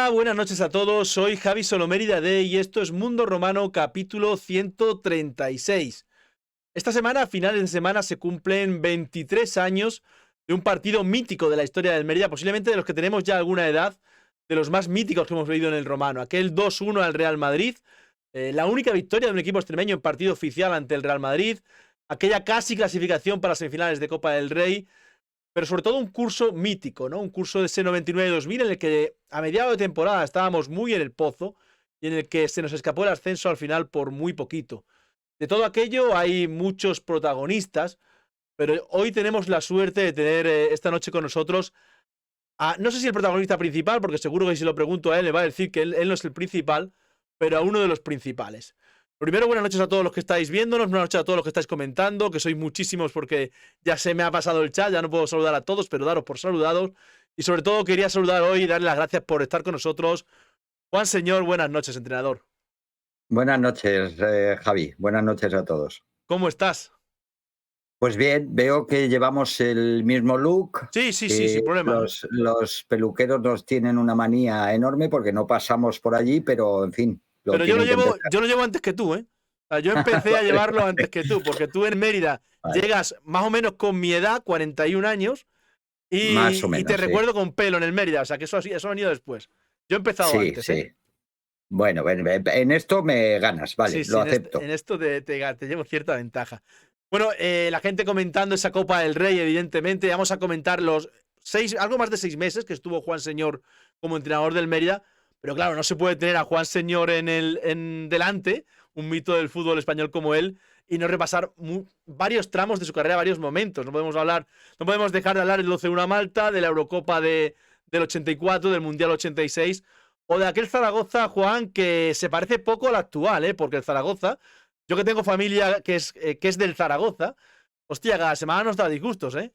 Hola, buenas noches a todos. Soy Javi Solomérida D y esto es Mundo Romano capítulo 136. Esta semana, a finales de semana, se cumplen 23 años de un partido mítico de la historia del Mérida, posiblemente de los que tenemos ya alguna edad, de los más míticos que hemos vivido en el Romano. Aquel 2-1 al Real Madrid, la única victoria de un equipo extremeño en partido oficial ante el Real Madrid, aquella casi clasificación para semifinales de Copa del Rey, pero sobre todo un curso mítico, ¿no? Un curso de ese 99-2000 en el que a mediados de temporada estábamos muy en el pozo y en el que se nos escapó el ascenso al final por muy poquito. De todo aquello hay muchos protagonistas, pero hoy tenemos la suerte de tener esta noche con nosotros no sé si el protagonista principal, porque seguro que si lo pregunto a él me va a decir que él no es el principal, pero a uno de los principales. Primero, buenas noches a todos los que estáis viéndonos, buenas noches a todos los que estáis comentando, que sois muchísimos porque ya se me ha pasado el chat, ya no puedo saludar a todos, pero daros por saludados. Y sobre todo quería saludar hoy y darle las gracias por estar con nosotros. Juan Señor, buenas noches, entrenador. Buenas noches, Javi. Buenas noches a todos. ¿Cómo estás? Pues bien, veo que llevamos el mismo look, Sí, sí, sí, que sin problema. los peluqueros nos tienen una manía enorme porque no pasamos por allí, pero en fin, lo Pero yo lo tienen que llevo, empezar. yo lo llevo antes que tú, ¿eh? O sea, yo empecé a Vale, llevarlo antes que tú, porque tú en Mérida vale. llegas más o menos con mi edad, 41 años, Más o y te menos, sí. recuerdo con pelo en el Mérida. O sea, que eso ha venido después. Yo he empezado Sí, antes, ¿eh? sí. Bueno, en esto me ganas, vale, Sí, sí, lo en acepto. esto te llevo cierta ventaja. Bueno, la gente comentando esa Copa del Rey, evidentemente. Vamos a comentar los algo más de 6 meses que estuvo Juan Señor como entrenador del Mérida. Pero claro, no se puede tener a Juan Señor en delante, un mito del fútbol español como él, y no repasar varios tramos de su carrera, varios momentos. No podemos dejar de hablar del 12-1 a Malta, de la Eurocopa del 84, del Mundial 86, o de aquel Zaragoza, Juan, que se parece poco al actual, ¿eh? Porque el Zaragoza, yo que tengo familia que es del Zaragoza, hostia, cada semana nos da disgustos, ¿eh?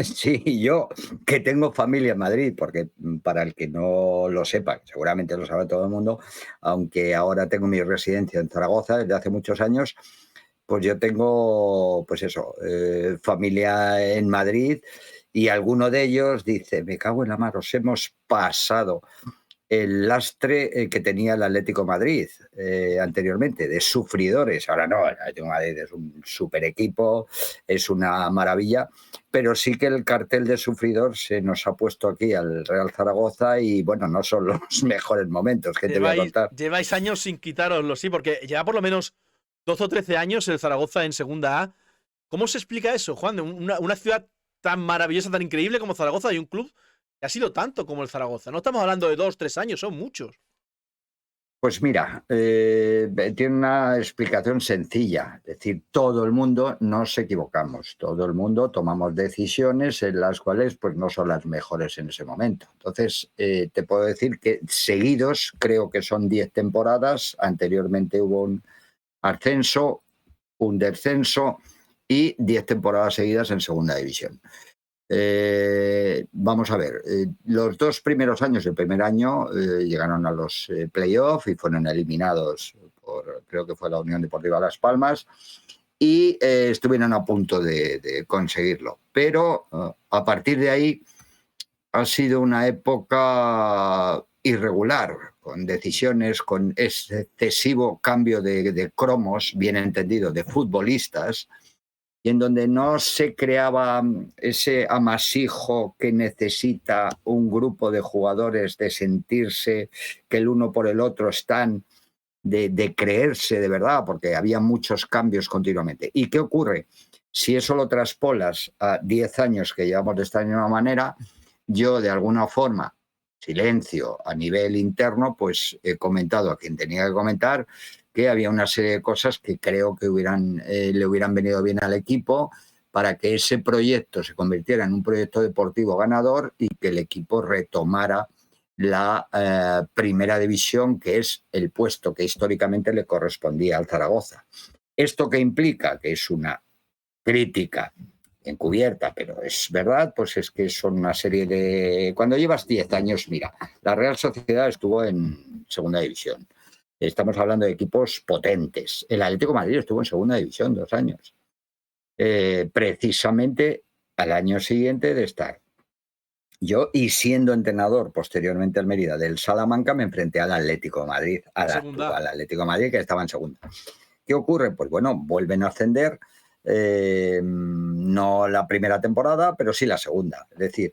Sí, yo que tengo familia en Madrid, porque para el que no lo sepa, seguramente lo sabe todo el mundo, aunque ahora tengo mi residencia en Zaragoza desde hace muchos años, pues yo tengo, pues eso, familia en Madrid y alguno de ellos dice, me cago en la mar, os hemos pasado el lastre que tenía el Atlético Madrid anteriormente, de sufridores. Ahora no, el Atlético Madrid es un super equipo, es una maravilla, pero sí que el cartel de sufridor se nos ha puesto aquí al Real Zaragoza y bueno, no son los mejores momentos, ¿qué te voy a contar? Lleváis años sin quitároslo, sí, porque lleva por lo menos 12 o 13 años el Zaragoza en Segunda A. ¿Cómo se explica eso, Juan? De una ciudad tan maravillosa, tan increíble como Zaragoza y un club que ha sido tanto como el Zaragoza. No estamos hablando de 2, 3 años, son muchos. Pues mira, tiene una explicación sencilla, es decir, todo el mundo nos equivocamos, todo el mundo tomamos decisiones en las cuales pues no son las mejores en ese momento. Entonces, te puedo decir que seguidos, creo que son 10 temporadas, anteriormente hubo un ascenso, un descenso y 10 temporadas seguidas en segunda división. Vamos a ver, los dos primeros años, el primer año llegaron a los playoffs y fueron eliminados por, creo que fue la Unión Deportiva Las Palmas, y estuvieron a punto de conseguirlo. Pero a partir de ahí ha sido una época irregular, con decisiones, con excesivo cambio de cromos, bien entendido, de futbolistas, y en donde no se creaba ese amasijo que necesita un grupo de jugadores de sentirse que el uno por el otro están, de creerse de verdad, porque había muchos cambios continuamente. ¿Y qué ocurre? Si eso lo traspolas a 10 años que llevamos de esta misma manera, yo de alguna forma, silencio a nivel interno, pues he comentado a quien tenía que comentar que había una serie de cosas que creo que le hubieran venido bien al equipo para que ese proyecto se convirtiera en un proyecto deportivo ganador y que el equipo retomara la primera división, que es el puesto que históricamente le correspondía al Zaragoza. ¿Esto qué implica? Que es una crítica encubierta, pero es verdad, pues es que son una serie de... Cuando llevas 10 años, mira, la Real Sociedad estuvo en segunda división. Estamos hablando de equipos potentes. El Atlético de Madrid estuvo en segunda división 2 años. Precisamente al año siguiente de estar Yo, y siendo entrenador posteriormente al Mérida del Salamanca, me enfrenté al Atlético de Madrid, En segunda. al Atlético de Madrid que estaba en segunda. ¿Qué ocurre? Pues bueno, vuelven a ascender, no la primera temporada, pero sí la segunda. Es decir,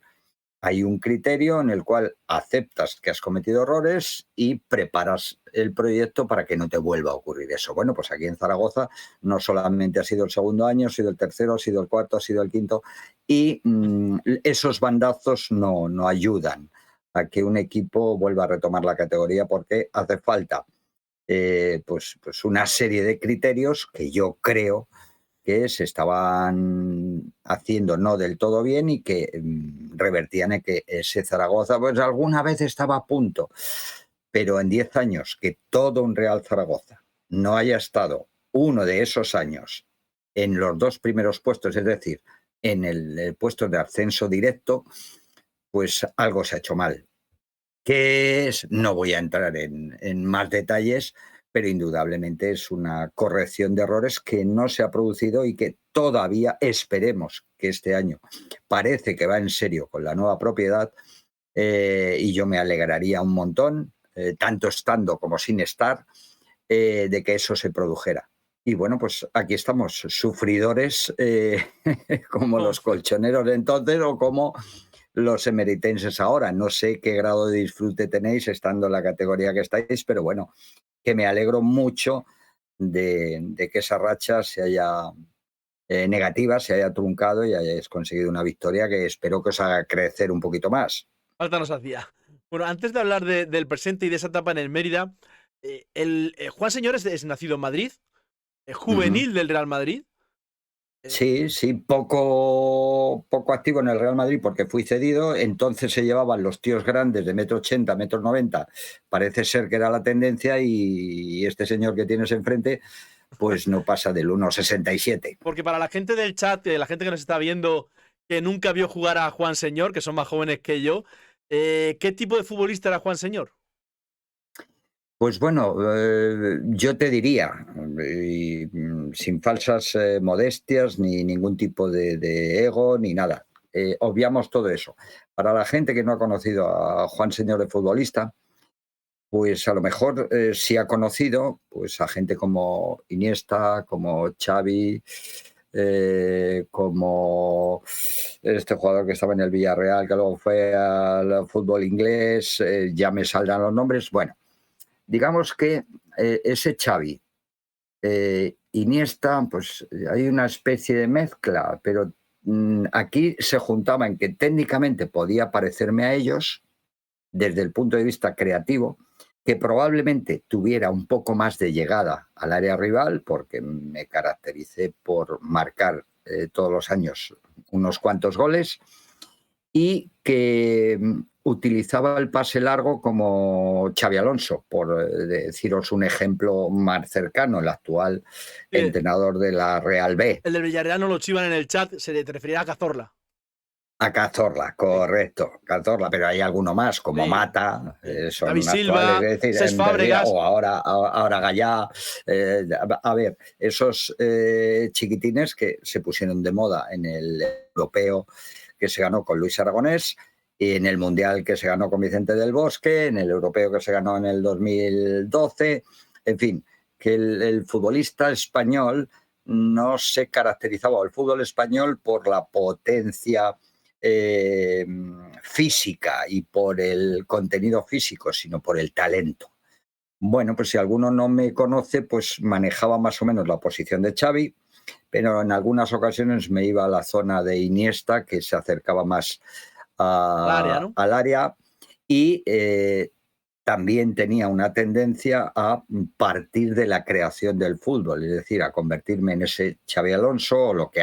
hay un criterio en el cual aceptas que has cometido errores y preparas el proyecto para que no te vuelva a ocurrir eso. Bueno, pues aquí en Zaragoza no solamente ha sido el segundo año, ha sido el tercero, ha sido el cuarto, ha sido el quinto, y esos bandazos no ayudan a que un equipo vuelva a retomar la categoría, porque hace falta pues una serie de criterios que yo creo que se estaban haciendo no del todo bien y que revertían en que ese Zaragoza pues alguna vez estaba a punto, pero en 10 años que todo un Real Zaragoza no haya estado uno de esos años en los dos primeros puestos, es decir, en el puesto de ascenso directo, pues algo se ha hecho mal. ¿Qué es? No voy a entrar en más detalles, pero indudablemente es una corrección de errores que no se ha producido y que todavía esperemos que este año parece que va en serio con la nueva propiedad, y yo me alegraría un montón, tanto estando como sin estar, de que eso se produjera. Y bueno, pues aquí estamos, sufridores, como Oh, los colchoneros de entonces o como los emeritenses ahora. No sé qué grado de disfrute tenéis estando en la categoría que estáis, pero bueno, que me alegro mucho de que esa racha se haya negativa, se haya truncado y hayáis conseguido una victoria que espero que os haga crecer un poquito más. falta nos hacía. Bueno, antes de hablar del presente y de esa etapa en el Mérida, Juan Señor es nacido en Madrid, es Ujú. juvenil del Real Madrid. eh, Sí, sí, poco activo en el Real Madrid porque fui cedido. Entonces se llevaban los tíos grandes de 1,80 m, 1,90 m. Parece ser que era la tendencia y este señor que tienes enfrente pues no pasa del 1,67 m. Porque para la gente del chat, la gente que nos está viendo, que nunca vio jugar a Juan Señor, que son más jóvenes que yo, ¿qué tipo de futbolista era Juan Señor? Pues bueno, yo te diría, y, sin falsas modestias ni ningún tipo de ego ni nada, obviamos todo eso. Para la gente que no ha conocido a Juan Señor de futbolista, pues a lo mejor sí ha conocido pues, a gente como Iniesta, como Xavi, como este jugador que estaba en el Villarreal, que luego fue al fútbol inglés, ya me saldrán los nombres. Bueno, digamos que ese Xavi, Iniesta, pues hay una especie de mezcla, pero aquí se juntaba en que técnicamente podía parecerme a ellos desde el punto de vista creativo, que probablemente tuviera un poco más de llegada al área rival, porque me caractericé por marcar todos los años unos cuantos goles, y que utilizaba el pase largo como Xavi Alonso, por deciros un ejemplo más cercano, el actual Sí, entrenador de la Real B. el del Villarreal no lo chivan en el chat, te referirá a Cazorla. A Cazorla, Sí, correcto, Cazorla, pero hay alguno más, como sí, Mata, sí. David son actuales, Silva, es decir, Cesc en realidad, Fábregas. o ahora Gallá, a ver, esos chiquitines que se pusieron de moda en el europeo que se ganó con Luis Aragonés, y en el mundial que se ganó con Vicente del Bosque, en el europeo que se ganó en el 2012, en fin, que el futbolista español no se caracterizaba, el fútbol español, por la potencia eh, física y por el contenido físico, sino por el talento. Bueno, pues si alguno no me conoce, pues manejaba más o menos la posición de Xavi, pero en algunas ocasiones me iba a la zona de Iniesta, que se acercaba más Al área, ¿no? al área, y también tenía una tendencia a partir de la creación del fútbol, es decir, a convertirme en ese Xavi Alonso, o lo que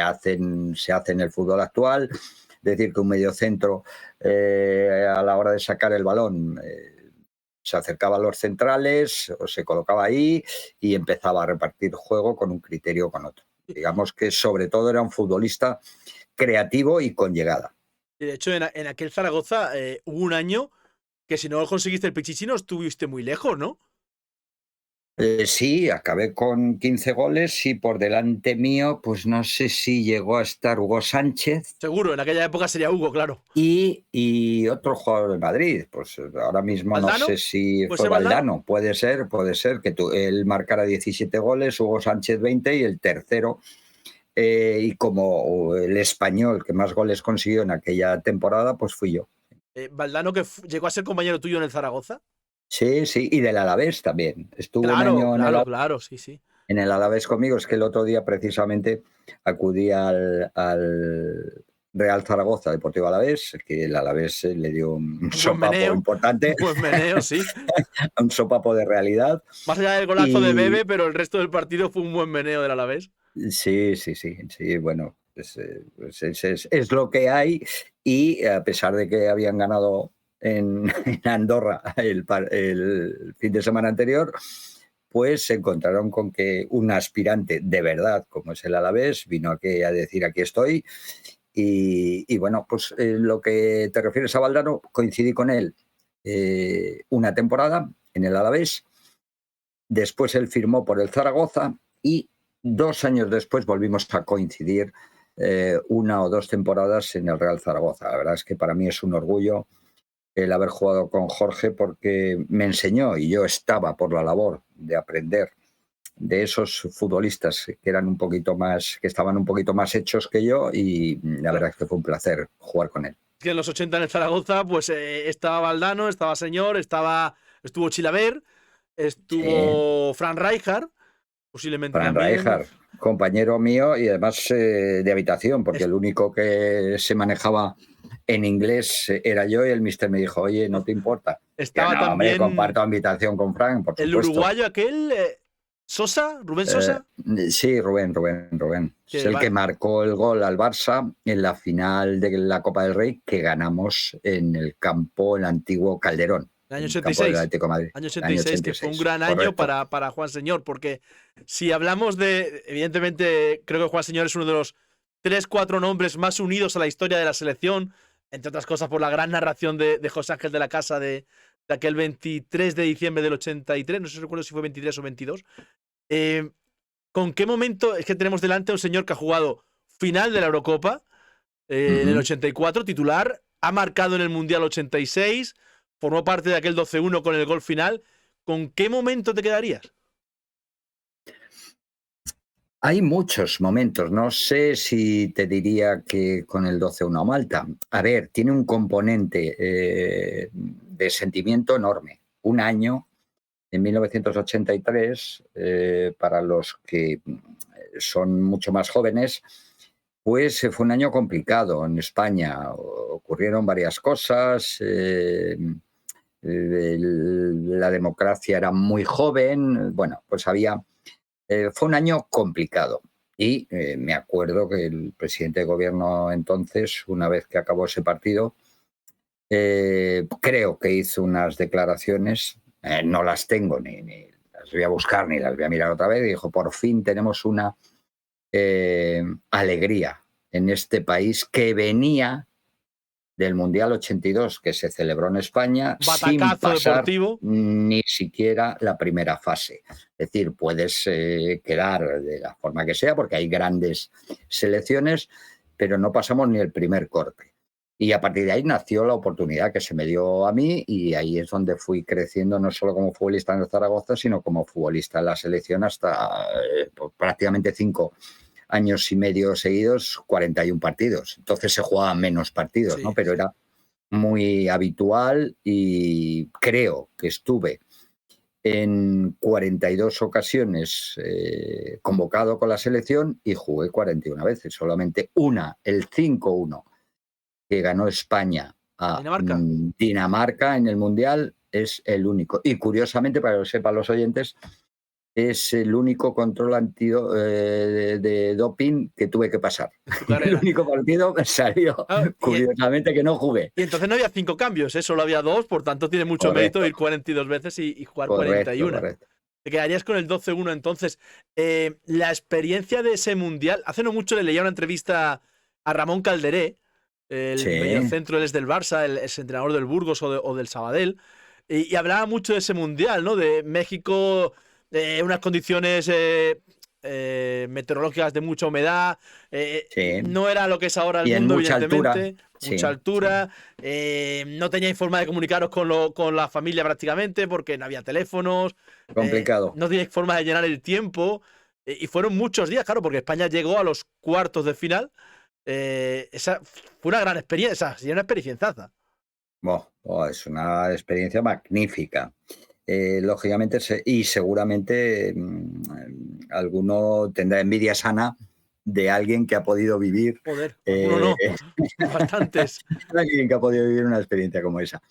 se hace en el fútbol actual, es decir, que un mediocentro a la hora de sacar el balón se acercaba a los centrales o se colocaba ahí y empezaba a repartir juego con un criterio o con otro. Digamos que sobre todo era un futbolista creativo y con llegada. Y de hecho, en aquel Zaragoza hubo un año que si no conseguiste el Pichichi no estuviste muy lejos, ¿no? Sí, acabé con 15 goles y por delante mío, pues no sé si llegó a estar Hugo Sánchez Seguro, en aquella época sería Hugo, claro. y otro jugador de Madrid. Pues ahora mismo no sé ¿Valdano? si ¿Puede fue ser Valdano? Valdano. Puede ser que él marcara 17 goles, Hugo Sánchez 20 y el tercero. Y como el español que más goles consiguió en aquella temporada, pues fui yo. ¿Valdano que llegó a ser compañero tuyo en el Zaragoza? Sí, sí, y del Alavés también. Estuvo un Claro, año claro, claro, sí, sí. en el Alavés conmigo. Es que el otro día precisamente acudí al Real Zaragoza Deportivo Alavés, que el Alavés le dio un sopapo Un importante, buen meneo, sí. un sopapo de realidad. Más allá del golazo de Y Bebe, pero el resto del partido fue un buen meneo del Alavés. sí, sí, sí, sí, bueno, pues es lo que hay y a pesar de que habían ganado en, en Andorra el fin de semana anterior, pues se encontraron con que un aspirante de verdad, como es el Alavés, vino aquí a decir aquí estoy y bueno, pues lo que te refieres a Valdano, coincidí con él una temporada en el Alavés. Después él firmó por el Zaragoza y 2 años después volvimos a coincidir 1 o 2 temporadas en el Real Zaragoza. La verdad es que para mí es un orgullo el haber jugado con Jorge porque me enseñó y yo estaba por la labor de aprender de esos futbolistas que eran un poquito más, que estaban un poquito más hechos que yo y la Claro. verdad es que fue un placer jugar con él. Que en los 80 en el Zaragoza, pues estaba Valdano, estaba Señor, estuvo Chilaver, Sí, estuvo Fran Rijkaard, posiblemente Fran también. Rijkaard, compañero mío y además de habitación, porque Es- el único que se manejaba en inglés era yo y el mister me dijo, oye, ¿no no, te importa? Yo, estaba no, hombre, también comparto habitación con Fran, por el supuesto. uruguayo aquel, Sosa, Rubén Eh, Sosa, sí, Rubén. Es que el que va, marcó el gol al Barça en la final de la Copa del Rey que ganamos en el campo, el antiguo Calderón, el año en el campo del 86. Atlético de Madrid, Año el año 86, que fue un 86. gran año Correcto. para Juan Señor, porque si hablamos de, evidentemente, creo que Juan Señor es uno de los 3, 4 nombres más unidos a la historia de la selección, entre otras cosas por la gran narración de José Ángel de la Casa de aquel 23 de diciembre del 83, no sé si recuerdo si fue 23 o 22. Eh, ¿Con qué momento es que tenemos delante a un señor que ha jugado final de la Eurocopa en el Ujú. 84, titular, ha marcado en el Mundial 86, formó parte de aquel 12-1 con el gol final? ¿Con qué momento te quedarías? Hay muchos momentos, no sé si te diría que con el 12-1 a Malta. A ver, tiene un componente de sentimiento enorme. Un año, en 1983, para los que son mucho más jóvenes, pues fue un año complicado en España. Ocurrieron varias cosas. La democracia era muy joven. Bueno, pues fue un año complicado y me acuerdo que el presidente de gobierno entonces, una vez que acabó ese partido, creo que hizo unas declaraciones, no las tengo ni las voy a buscar ni las voy a mirar otra vez, y dijo, por fin tenemos una alegría en este país que venía del Mundial 82 que se celebró en España sin Batacazo pasar deportivo. ni siquiera la primera fase. Es decir, puedes quedar de la forma que sea porque hay grandes selecciones, pero no pasamos ni el primer corte. Y a partir de ahí nació la oportunidad que se me dio a mí y ahí es donde fui creciendo no solo como futbolista en el Zaragoza, sino como futbolista en la selección hasta prácticamente 5 años y medio seguidos, 41 partidos. Entonces se jugaban menos partidos, ¿no? Sí, Pero sí. era muy habitual y creo que estuve en 42 ocasiones convocado con la selección y jugué 41 veces. Solamente una, el 5-1 que ganó España ¿A a Dinamarca? Dinamarca en el Mundial, es el único. Y curiosamente, para que lo sepan los oyentes, es el único control de doping que tuve que pasar. En tu El carrera. único partido me salió, Ah, curiosamente, que no jugué. y entonces no había 5 cambios, solo había 2, por tanto tiene mucho mérito Correcto, ir 42 veces y jugar correcto, 41. correcto. Te quedarías con el 12-1 entonces. La experiencia de ese mundial. Hace no mucho le leía una entrevista a Ramón Calderé, el Sí, mediocentro, él es del Barça, el entrenador del Burgos o del Sabadell, y hablaba mucho de ese mundial, ¿no? De México. unas condiciones meteorológicas de mucha humedad. Sí. No era lo que es ahora el Y en mundo, mucha altura. evidentemente. Mucha Sí, sí. altura. No teníais forma de comunicaros con la familia prácticamente porque no había teléfonos. Complicado. No teníais forma de llenar el tiempo. Y fueron muchos días, claro, porque España llegó a los cuartos de final. Esa fue una gran experiencia, sí, una experienciaza. Es una experiencia magnífica. Lógicamente, y seguramente alguno tendrá envidia sana de alguien que ha podido vivir, Joder, alguno eh, no. Bastantes. alguien que ha podido vivir una experiencia como esa.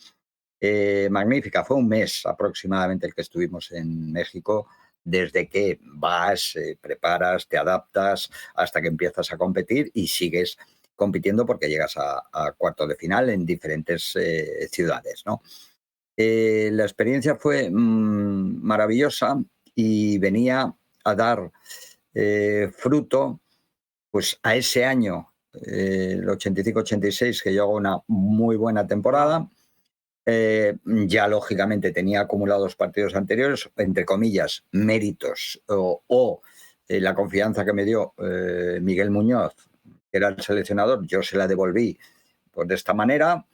Magnífica, fue un mes aproximadamente el que estuvimos en México, desde que vas, preparas, te adaptas, hasta que empiezas a competir y sigues compitiendo porque llegas a cuartos de final en diferentes ciudades, ¿no? La experiencia fue maravillosa y venía a dar fruto pues a ese año, el 85-86, que yo hago una muy buena temporada. Ya lógicamente tenía acumulados partidos anteriores, entre comillas, méritos la confianza que me dio Miguel Muñoz, que era el seleccionador, yo se la devolví pues, de esta manera.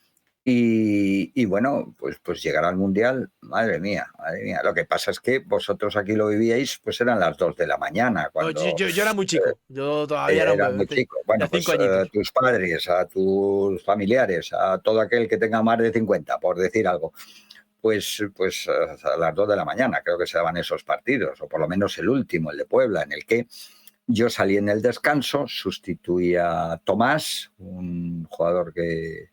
Y bueno, pues llegar al Mundial, madre mía, madre mía. Lo que pasa es que vosotros aquí lo vivíais, pues eran las 2 de la mañana, No, cuando yo era muy chico. Yo todavía era un eras bebé. muy chico. Bueno, Ya pues 5 añitos. tus padres, a tus familiares, a todo aquel que tenga más de 50, por decir algo, pues a las 2 de la mañana creo que se daban esos partidos, o por lo menos el último, el de Puebla, en el que yo salí en el descanso, sustituí a Tomás, un jugador que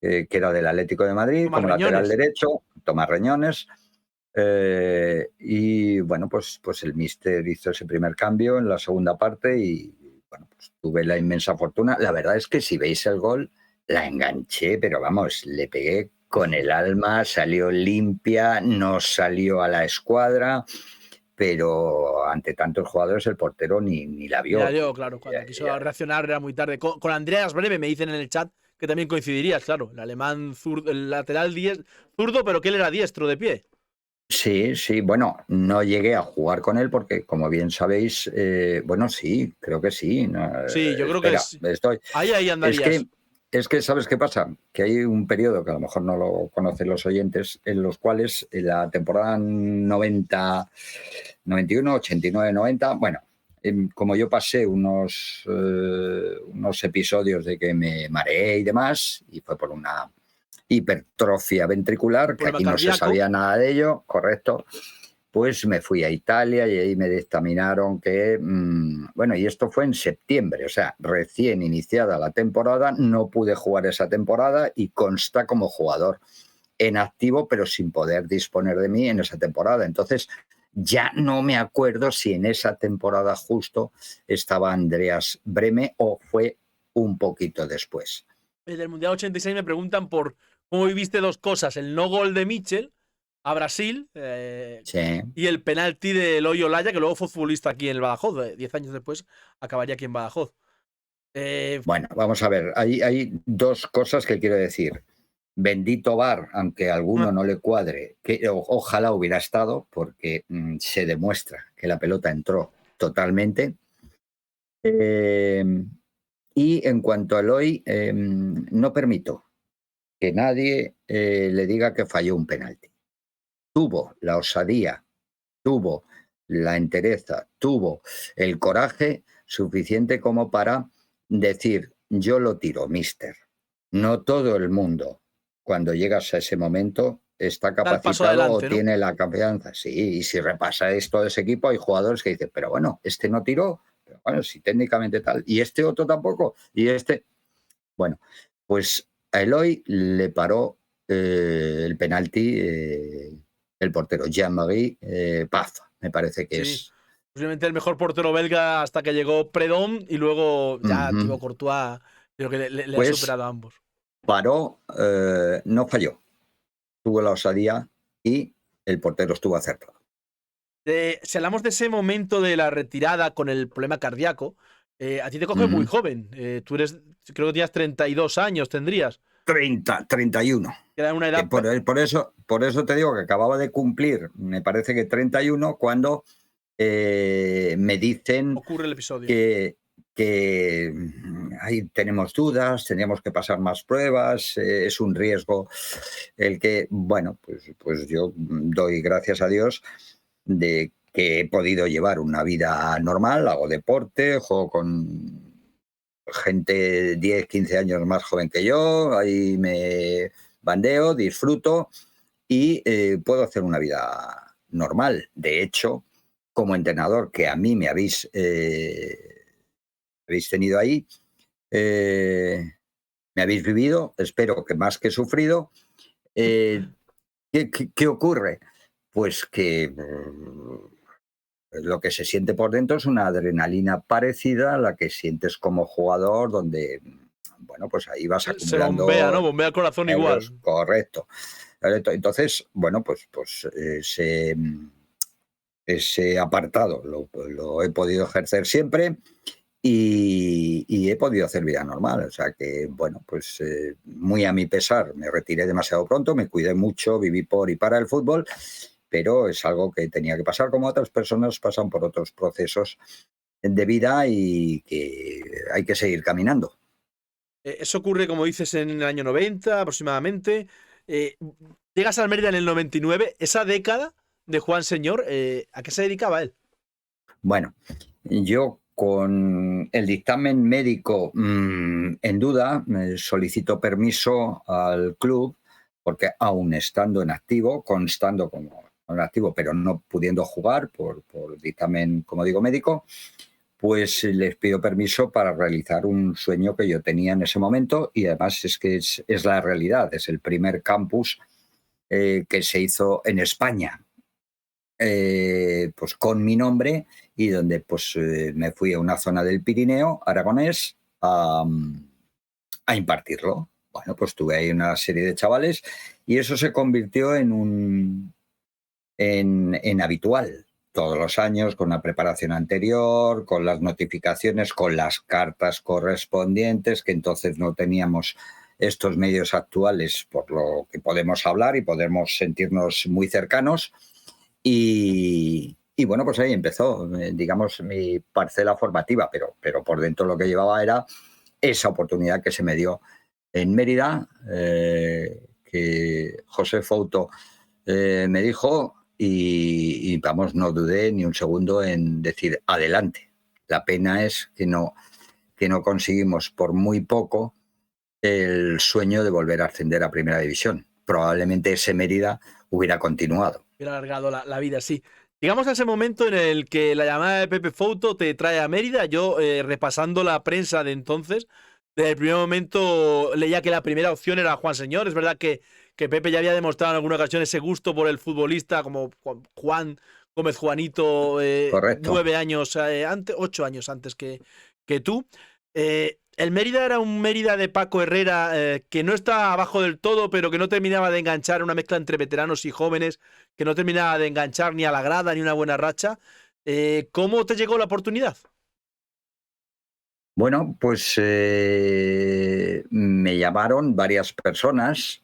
era del Atlético de Madrid, Tomás como lateral Reñones. derecho, Tomás Reñones. Y bueno, pues el míster hizo ese primer cambio en la segunda parte y bueno, pues tuve la inmensa fortuna. La verdad es que si veis el gol, la enganché, pero vamos, le pegué con el alma, salió limpia, no salió a la escuadra, pero ante tantos jugadores el portero ni la Mira, vio. yo, claro, cuando quiso reaccionar era muy tarde. Con Andreas Breve me dicen en el chat que también coincidirías, claro. El alemán zurdo, el lateral zurdo, pero que él era diestro de pie. Sí, sí, bueno, no llegué a jugar con él porque, como bien sabéis, bueno, sí, creo que sí. No, Sí, yo creo que espera, es. estoy. Ahí Es andarías. que, es que, ¿sabes qué pasa? Que hay un periodo que a lo mejor no lo conocen los oyentes, en los cuales en la temporada 90, 91, 89, 90, bueno, como yo pasé unos episodios de que me mareé y demás, y fue por una hipertrofia ventricular, que Problema aquí no se cardíaco. sabía nada de ello, correcto, pues me fui a Italia y ahí me dictaminaron que, bueno, y esto fue en septiembre, o sea, recién iniciada la temporada, no pude jugar esa temporada y consta como jugador en activo, pero sin poder disponer de mí en esa temporada. Entonces, ya no me acuerdo si en esa temporada justo estaba Andreas Breme o fue un poquito después. En el Mundial 86 me preguntan por cómo viviste dos cosas: el no gol de Mitchell a Brasil Sí. y el penalti de Eloy Olaya, que luego fue futbolista aquí en el Badajoz. 10 años después acabaría aquí en Badajoz. Bueno, vamos a ver, hay dos cosas que quiero decir. Bendito VAR, aunque a alguno no le cuadre, que ojalá hubiera estado, porque se demuestra que la pelota entró totalmente. Eh, y en cuanto a Eloy, no permito que nadie le diga que falló un penalti. Tuvo la osadía, tuvo la entereza, tuvo el coraje suficiente como para decir, yo lo tiro, mister. No todo el mundo, cuando llegas a ese momento, está Da el paso capacitado o adelante, ¿no? tiene la confianza. Sí, y si repasa esto de ese equipo, hay jugadores que dicen, pero bueno, este no tiró, pero bueno, si técnicamente tal, y este otro tampoco, y este, bueno, pues a Eloy le paró el penalti el portero Jean-Marie Paz, me parece que Sí. es. Posiblemente el mejor portero belga hasta que llegó Predom y luego ya Ujú. Thibaut Courtois. Creo que le ha Pues superado a ambos. paró, no falló, tuvo la osadía y el portero estuvo acertado. Si hablamos de ese momento de la retirada con el problema cardíaco, a ti te coge muy Ujú. joven. Tú eres, creo que tienes 32 años, tendrías. 31. Era una edad... Por eso te digo que acababa de cumplir, me parece que 31, cuando me dicen ocurre el episodio. que ahí tenemos dudas, tenemos que pasar más pruebas, es un riesgo el que, bueno, pues yo doy gracias a Dios de que he podido llevar una vida normal, hago deporte, juego con gente 10, 15 años más joven que yo, ahí me bandeo, disfruto y puedo hacer una vida normal. De hecho, como entrenador que a mí me habéis tenido ahí, me habéis vivido, espero que más que sufrido. ¿Qué ocurre? Pues que lo que se siente por dentro es una adrenalina parecida a la que sientes como jugador, donde, bueno, pues ahí vas acumulando... Se bombea, ¿no? Bombea el corazón euros, igual. Correcto. Entonces, bueno, pues ese apartado lo he podido ejercer siempre y he podido hacer vida normal. O sea que, bueno, pues muy a mi pesar, me retiré demasiado pronto, me cuidé mucho, viví por y para el fútbol, pero es algo que tenía que pasar, como otras personas pasan por otros procesos de vida y que hay que seguir caminando. Eso ocurre, como dices, en el año 90 aproximadamente. Llegas al Mérida en el 99. Esa década de Juan Señor, ¿a qué se dedicaba él? Bueno, yo con el dictamen médico en duda, solicito permiso al club porque aún estando en activo, constando como en activo, pero no pudiendo jugar por dictamen, como digo, médico, pues les pido permiso para realizar un sueño que yo tenía en ese momento y además es que es la realidad, es el primer campus que se hizo en España, pues con mi nombre y donde pues me fui a una zona del Pirineo aragonés a impartirlo. Bueno, pues tuve ahí una serie de chavales y eso se convirtió en habitual. Todos los años, con una preparación anterior, con las notificaciones, con las cartas correspondientes, que entonces no teníamos estos medios actuales por lo que podemos hablar y podemos sentirnos muy cercanos. Y bueno, pues ahí empezó, digamos, mi parcela formativa, pero por dentro lo que llevaba era esa oportunidad que se me dio en Mérida, que José Fouto me dijo y vamos, no dudé ni un segundo en decir adelante. La pena es que no conseguimos por muy poco el sueño de volver a ascender a Primera División. Probablemente ese Mérida hubiera continuado. Hubiera alargado la vida, sí. Llegamos a ese momento en el que la llamada de Pepe Fouto te trae a Mérida. Yo, repasando la prensa de entonces, desde el primer momento leía que la primera opción era Juan Señor. Es verdad que Pepe ya había demostrado en alguna ocasión ese gusto por el futbolista, como Juan Gómez Juanito, Correcto. 9 años antes, 8 años antes que tú. El Mérida era un Mérida de Paco Herrera que no está abajo del todo, pero que no terminaba de enganchar, una mezcla entre veteranos y jóvenes, que no terminaba de enganchar ni a la grada ni una buena racha. ¿Cómo te llegó la oportunidad? Bueno, pues me llamaron varias personas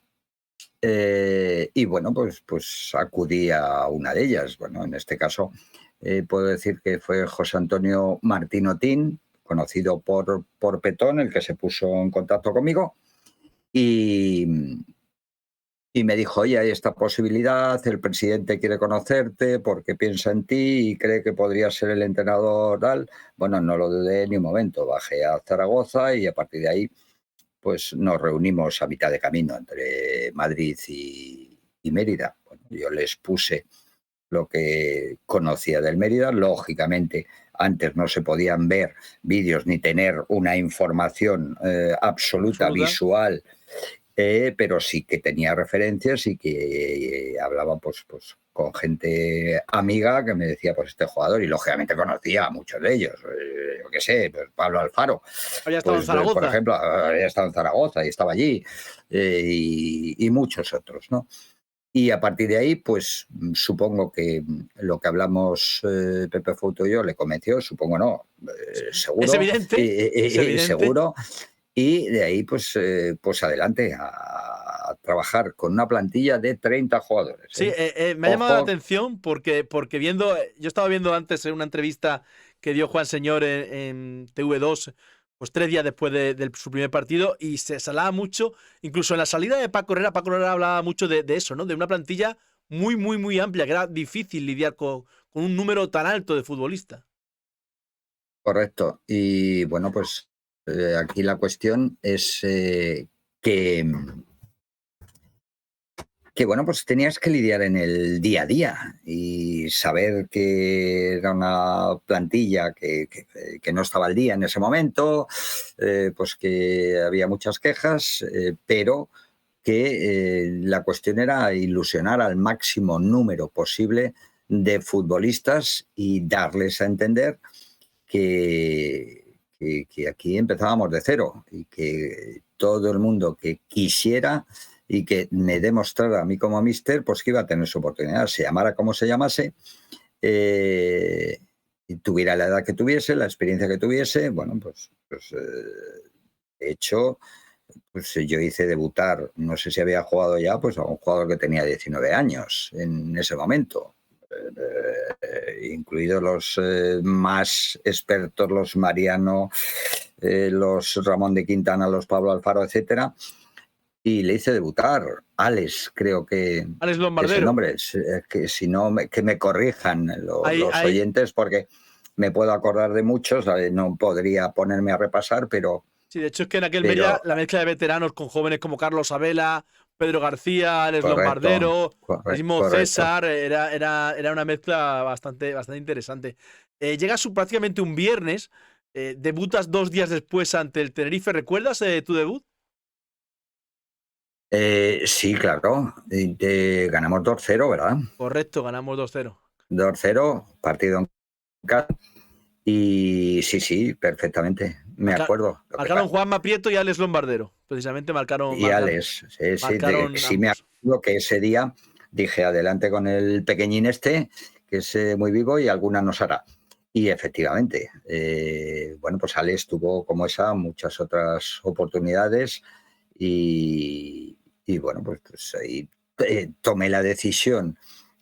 y bueno, pues acudí a una de ellas. Bueno, en este caso puedo decir que fue José Antonio Martín Otín, conocido por Petón, el que se puso en contacto conmigo y me dijo, oye, hay esta posibilidad, el presidente quiere conocerte porque piensa en ti y cree que podría ser el entrenador tal. Bueno, no lo dudé ni un momento, bajé a Zaragoza y a partir de ahí pues nos reunimos a mitad de camino entre Madrid y Mérida. Bueno, yo les puse lo que conocía del Mérida. Lógicamente, antes no se podían ver vídeos ni tener una información absoluta, visual, pero sí que tenía referencias y que hablaba pues con gente amiga que me decía pues este jugador y lógicamente conocía a muchos de ellos. Yo qué sé, pues Pablo Alfaro. Había estado en Zaragoza. Por ejemplo, había estado en Zaragoza y estaba allí y muchos otros, ¿no? Y a partir de ahí, pues supongo que lo que hablamos Pepe Fouto y yo le convenció, supongo no, seguro. Es evidente. Seguro. Y de ahí, pues adelante a trabajar con una plantilla de 30 jugadores. Sí, me ha llamado la Ojo, atención porque viendo, yo estaba viendo antes una entrevista que dio Juan Señor en TV2, pues 3 días después de su primer partido, y se hablaba mucho, incluso en la salida de Paco Herrera hablaba mucho de eso, ¿no? De una plantilla muy, muy, muy amplia, que era difícil lidiar con un número tan alto de futbolistas. correcto. Y bueno, pues aquí la cuestión es que, bueno, pues tenías que lidiar en el día a día y saber que era una plantilla que no estaba al día en ese momento, pues que había muchas quejas, pero que la cuestión era ilusionar al máximo número posible de futbolistas y darles a entender que aquí empezábamos de cero y que todo el mundo que quisiera y que me demostrara a mí como mister, pues que iba a tener su oportunidad, se llamara como se llamase, y tuviera la edad que tuviese, la experiencia que tuviese, bueno, de hecho, pues yo hice debutar, no sé si había jugado ya, pues a un jugador que tenía 19 años en ese momento, incluidos los más expertos, los Mariano, los Ramón de Quintana, los Pablo Alfaro, etcétera, y le hice debutar. Alex, creo Alex que es el Lombardero. nombre, que si no, que me corrijan Ahí, los ahí, oyentes, porque me puedo acordar de muchos, no podría ponerme a repasar, sí, de hecho es que en aquel Mérida pero la mezcla de veteranos con jóvenes como Carlos Abela, Pedro García, Alex correcto, Lombardero, el mismo correcto. César, era una mezcla bastante, bastante interesante. Llegas prácticamente un viernes, debutas 2 días después ante el Tenerife. ¿Recuerdas tu debut? Sí, claro, ganamos 2-0, ¿verdad? Correcto, ganamos 2-0. 2-0, partido en casa. Y sí, sí, perfectamente, me Marca- acuerdo. Marcaron Juanma Prieto y Alex Lombardero. Precisamente marcaron, Y Alex, sí, sí, marcaron sí me ambos. acuerdo que ese día dije adelante con el pequeñín este, que es muy vivo y alguna nos hará. Y efectivamente, bueno, pues Alex tuvo como esa muchas otras oportunidades y bueno, pues ahí tomé la decisión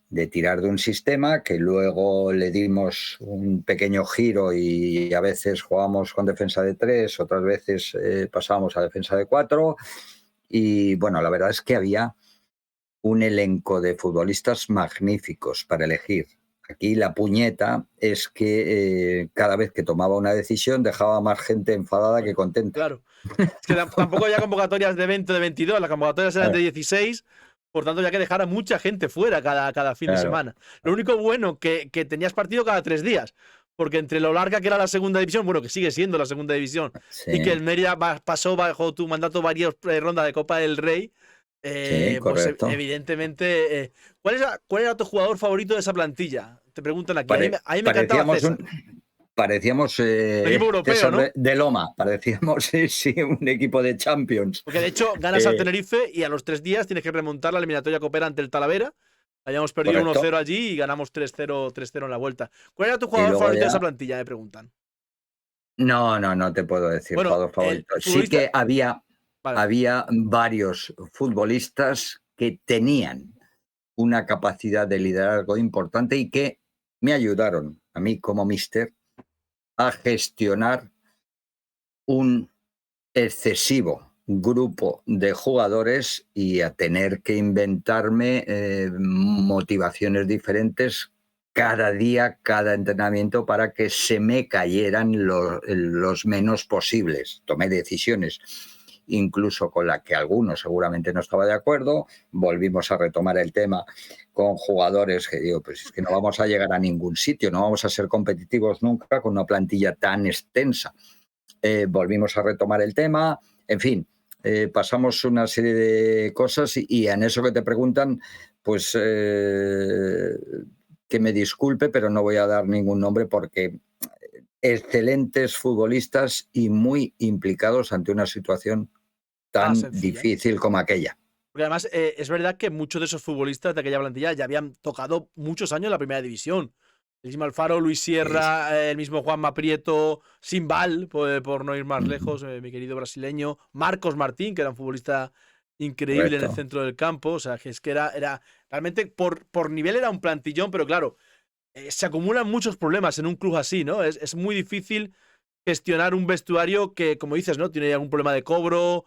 de tirar de un sistema que luego le dimos un pequeño giro y a veces jugábamos con defensa de 3, otras veces pasábamos a defensa de 4 y bueno, la verdad es que había un elenco de futbolistas magníficos para elegir. Aquí la puñeta es que cada vez que tomaba una decisión dejaba más gente enfadada que Bueno, contenta. claro. Es que tampoco había convocatorias de 20 de 22, las convocatorias eran de 16, por tanto ya que dejar a mucha gente fuera cada fin de Claro, semana. Lo único bueno que tenías partido cada 3 días, porque entre lo larga que era la segunda división, bueno, que sigue siendo la segunda división, y que sí, el Mérida pasó bajo tu mandato varias rondas de Copa del Rey, sí, pues correcto. evidentemente, ¿cuál era tu jugador favorito de esa plantilla? Te preguntan aquí. Pare- A mí me encantaba parecíamos un, César. parecíamos Un equipo europeo, César ¿no? de Loma, parecíamos sí, un equipo de Champions. Porque de hecho ganas al Eh, Tenerife y a los 3 días tienes que remontar la eliminatoria copera ante el Talavera. Habíamos perdido correcto. 1-0 allí y ganamos 3-0 en la vuelta. ¿Cuál era tu Y jugador luego favorito de esa ya, plantilla? Me preguntan. no te puedo decir Bueno, jugador el favorito. Sí futbolista. que Vale, había varios futbolistas que tenían una capacidad de liderazgo importante y que me ayudaron a mí como mister a gestionar un excesivo grupo de jugadores y a tener que inventarme motivaciones diferentes cada día, cada entrenamiento para que se me cayeran los menos posibles. Tomé decisiones incluso con la que algunos seguramente no estaba de acuerdo. Volvimos a retomar el tema con jugadores que digo, pues es que no vamos a llegar a ningún sitio, no vamos a ser competitivos nunca con una plantilla tan extensa. Volvimos a retomar el tema, en fin, pasamos una serie de cosas y en eso que te preguntan, pues que me disculpe, pero no voy a dar ningún nombre porque excelentes futbolistas y muy implicados ante una situación tan sencilla. difícil como aquella. Porque además es verdad que muchos de esos futbolistas de aquella plantilla ya habían tocado muchos años en la primera división. El mismo Alfaro, Luis Sierra, el mismo Juanma Prieto, Simbal, por no ir más lejos, mi querido brasileño, Marcos Martín, que era un futbolista increíble en el Correcto. centro del campo, o sea, que es que era realmente por nivel era un plantillón, pero claro, se acumulan muchos problemas en un club así, ¿no? Es muy difícil gestionar un vestuario que, como dices, ¿no? Tiene algún problema de cobro,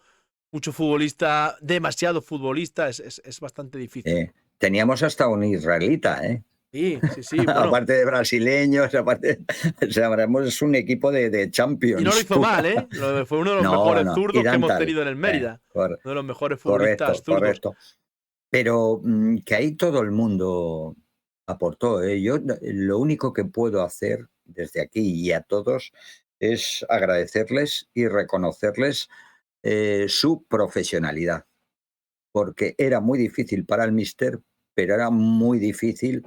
mucho futbolista, demasiado futbolista, es bastante difícil. Teníamos hasta un israelita, ¿eh? Sí, sí, sí, bueno. Aparte de brasileños, aparte, o sea, es un equipo de Y no lo Champions hizo mal, pura. ¿eh? Fue uno de los No, mejores no, zurdos que hemos Irantal. tenido en el Mérida. Uno de los mejores futbolistas Correcto, zurdos. correcto. Pero que ahí todo el mundo aportó, ¿eh? Yo lo único que puedo hacer desde aquí y a todos es agradecerles y reconocerles su profesionalidad, porque era muy difícil para el míster, pero era muy difícil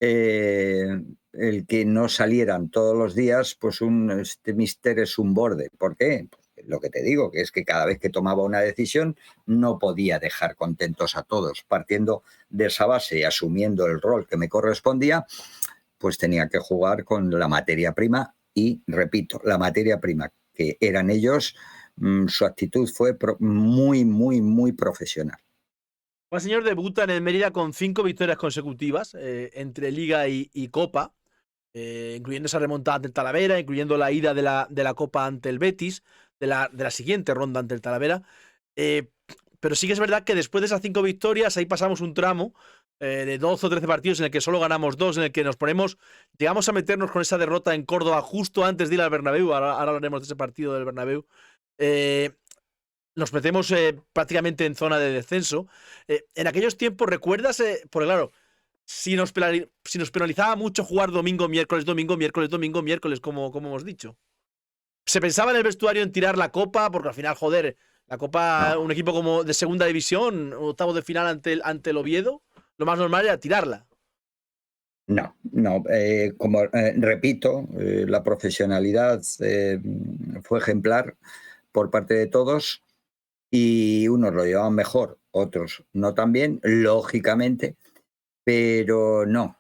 el que no salieran todos los días, pues este míster es un borde. ¿Por qué? Pues lo que te digo, que es que cada vez que tomaba una decisión no podía dejar contentos a todos. Partiendo de esa base y asumiendo el rol que me correspondía, pues tenía que jugar con la materia prima y, repito, la materia prima que eran ellos, su actitud fue muy, muy, muy profesional. Juan Señor debuta en el Mérida con 5 victorias consecutivas entre Liga y Copa, incluyendo esa remontada ante el Talavera, incluyendo la ida de la Copa ante el Betis, de la siguiente ronda ante el Talavera. Eh, pero sí que es verdad que después de esas 5 victorias, ahí pasamos un tramo de 12 o 13 partidos en el que solo ganamos 2, en el que llegamos a meternos con esa derrota en Córdoba justo antes de ir al Bernabéu. Ahora hablaremos de ese partido del Bernabéu. Eh, Nos metemos prácticamente en zona de descenso. En aquellos tiempos, ¿recuerdas? Porque claro, si nos penalizaba mucho jugar domingo, miércoles, domingo, miércoles, domingo, miércoles, como hemos dicho. Se pensaba en el vestuario en tirar la copa, porque al final, joder, la copa, No, un equipo como de segunda división, octavo de final ante el Oviedo, lo más normal era tirarla. no, no. Como repito, la profesionalidad fue ejemplar por parte de todos y unos lo llevaban mejor, otros no tan bien, lógicamente, pero no.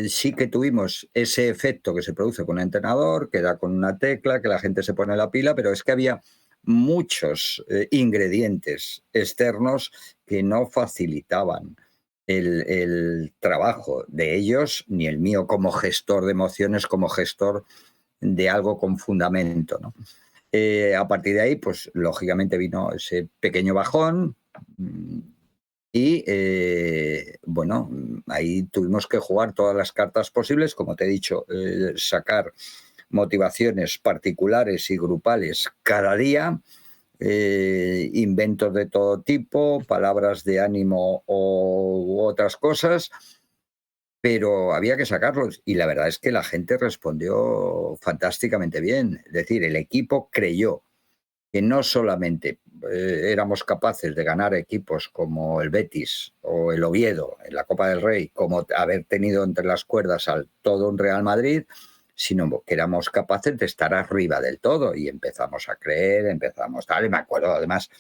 Sí que tuvimos ese efecto que se produce con un entrenador, que da con una tecla, que la gente se pone la pila, pero es que había muchos ingredientes externos que no facilitaban el trabajo de ellos, ni el mío como gestor de emociones, como gestor de algo con fundamento, ¿no? A partir de ahí, pues lógicamente vino ese pequeño bajón y bueno, ahí tuvimos que jugar todas las cartas posibles, como te he dicho, sacar motivaciones particulares y grupales cada día, inventos de todo tipo, palabras de ánimo u otras cosas, pero había que sacarlos y la verdad es que la gente respondió fantásticamente bien. Es decir, el equipo creyó que no solamente éramos capaces de ganar equipos como el Betis o el Oviedo en la Copa del Rey, como haber tenido entre las cuerdas al todo un Real Madrid, sino que éramos capaces de estar arriba del todo y empezamos a creer, empezamos tal, y me acuerdo además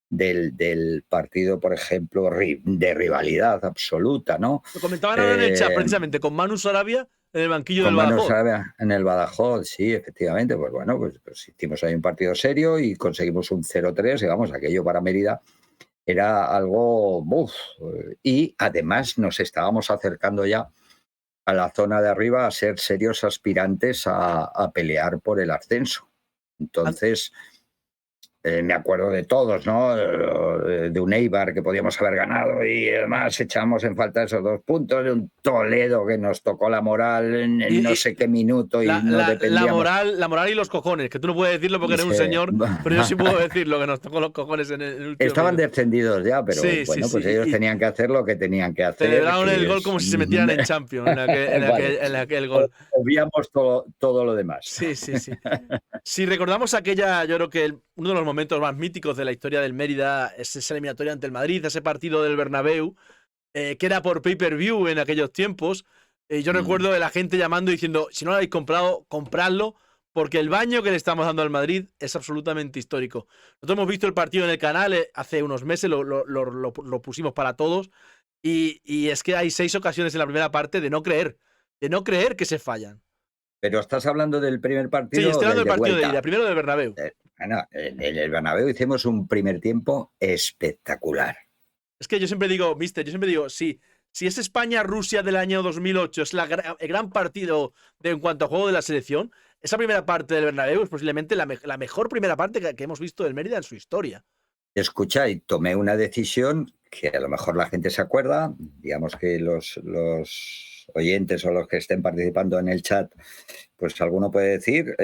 del partido, por ejemplo, de rivalidad absoluta, ¿no? Lo comentaban ahora en el chat, Eh, precisamente, con Manu Sarabia en el banquillo del con Manu Badajoz. Sarabia en el Badajoz, sí, efectivamente. Pues bueno, pues hicimos ahí un partido serio y conseguimos un 0-3. Y vamos, aquello para Mérida era algo. Uf, y además nos estábamos acercando ya a la zona de arriba a ser serios aspirantes a pelear por el ascenso. Entonces, me acuerdo de todos, ¿no? De un Eibar que podíamos haber ganado y además echamos en falta esos 2 puntos, de un Toledo que nos tocó la moral en no Y sé qué minuto y no dependíamos. la moral y los cojones, que tú no puedes decirlo porque eres un Se- señor, pero yo sí puedo decirlo, que nos tocó los cojones en el último Estaban minuto. descendidos ya, pero Sí, sí, bueno, sí. pues ellos tenían que hacer lo que tenían que hacer, Celebraron el que gol es. como si se metieran en Champions Vale, en aquel gol. obviamos todo lo demás. Sí, sí, sí. Si recordamos aquella, yo creo que uno de los momentos más míticos de la historia del Mérida es esa eliminatoria ante el Madrid, ese partido del Bernabéu, que era por pay-per-view en aquellos tiempos. Yo recuerdo de la gente llamando y diciendo, si no lo habéis comprado, compradlo, porque el baño que le estamos dando al Madrid es absolutamente histórico. Nosotros hemos visto el partido en el canal hace unos meses, lo pusimos para todos, y es que hay 6 ocasiones en la primera parte de no creer. de no creer que se fallan. Pero estás hablando del primer Sí, partido estoy o hablando del del de partido de vuelta. ida, primero del Bernabéu. Bueno, en el Bernabéu hicimos un primer tiempo espectacular. Es que yo siempre digo, si es España-Rusia del año 2008, es el gran partido en cuanto a juego de la selección, esa primera parte del Bernabéu es posiblemente la mejor primera parte que hemos visto del Mérida en su historia. Escucha, y tomé una decisión que a lo mejor la gente se acuerda, digamos que los oyentes o los que estén participando en el chat, pues alguno puede decir,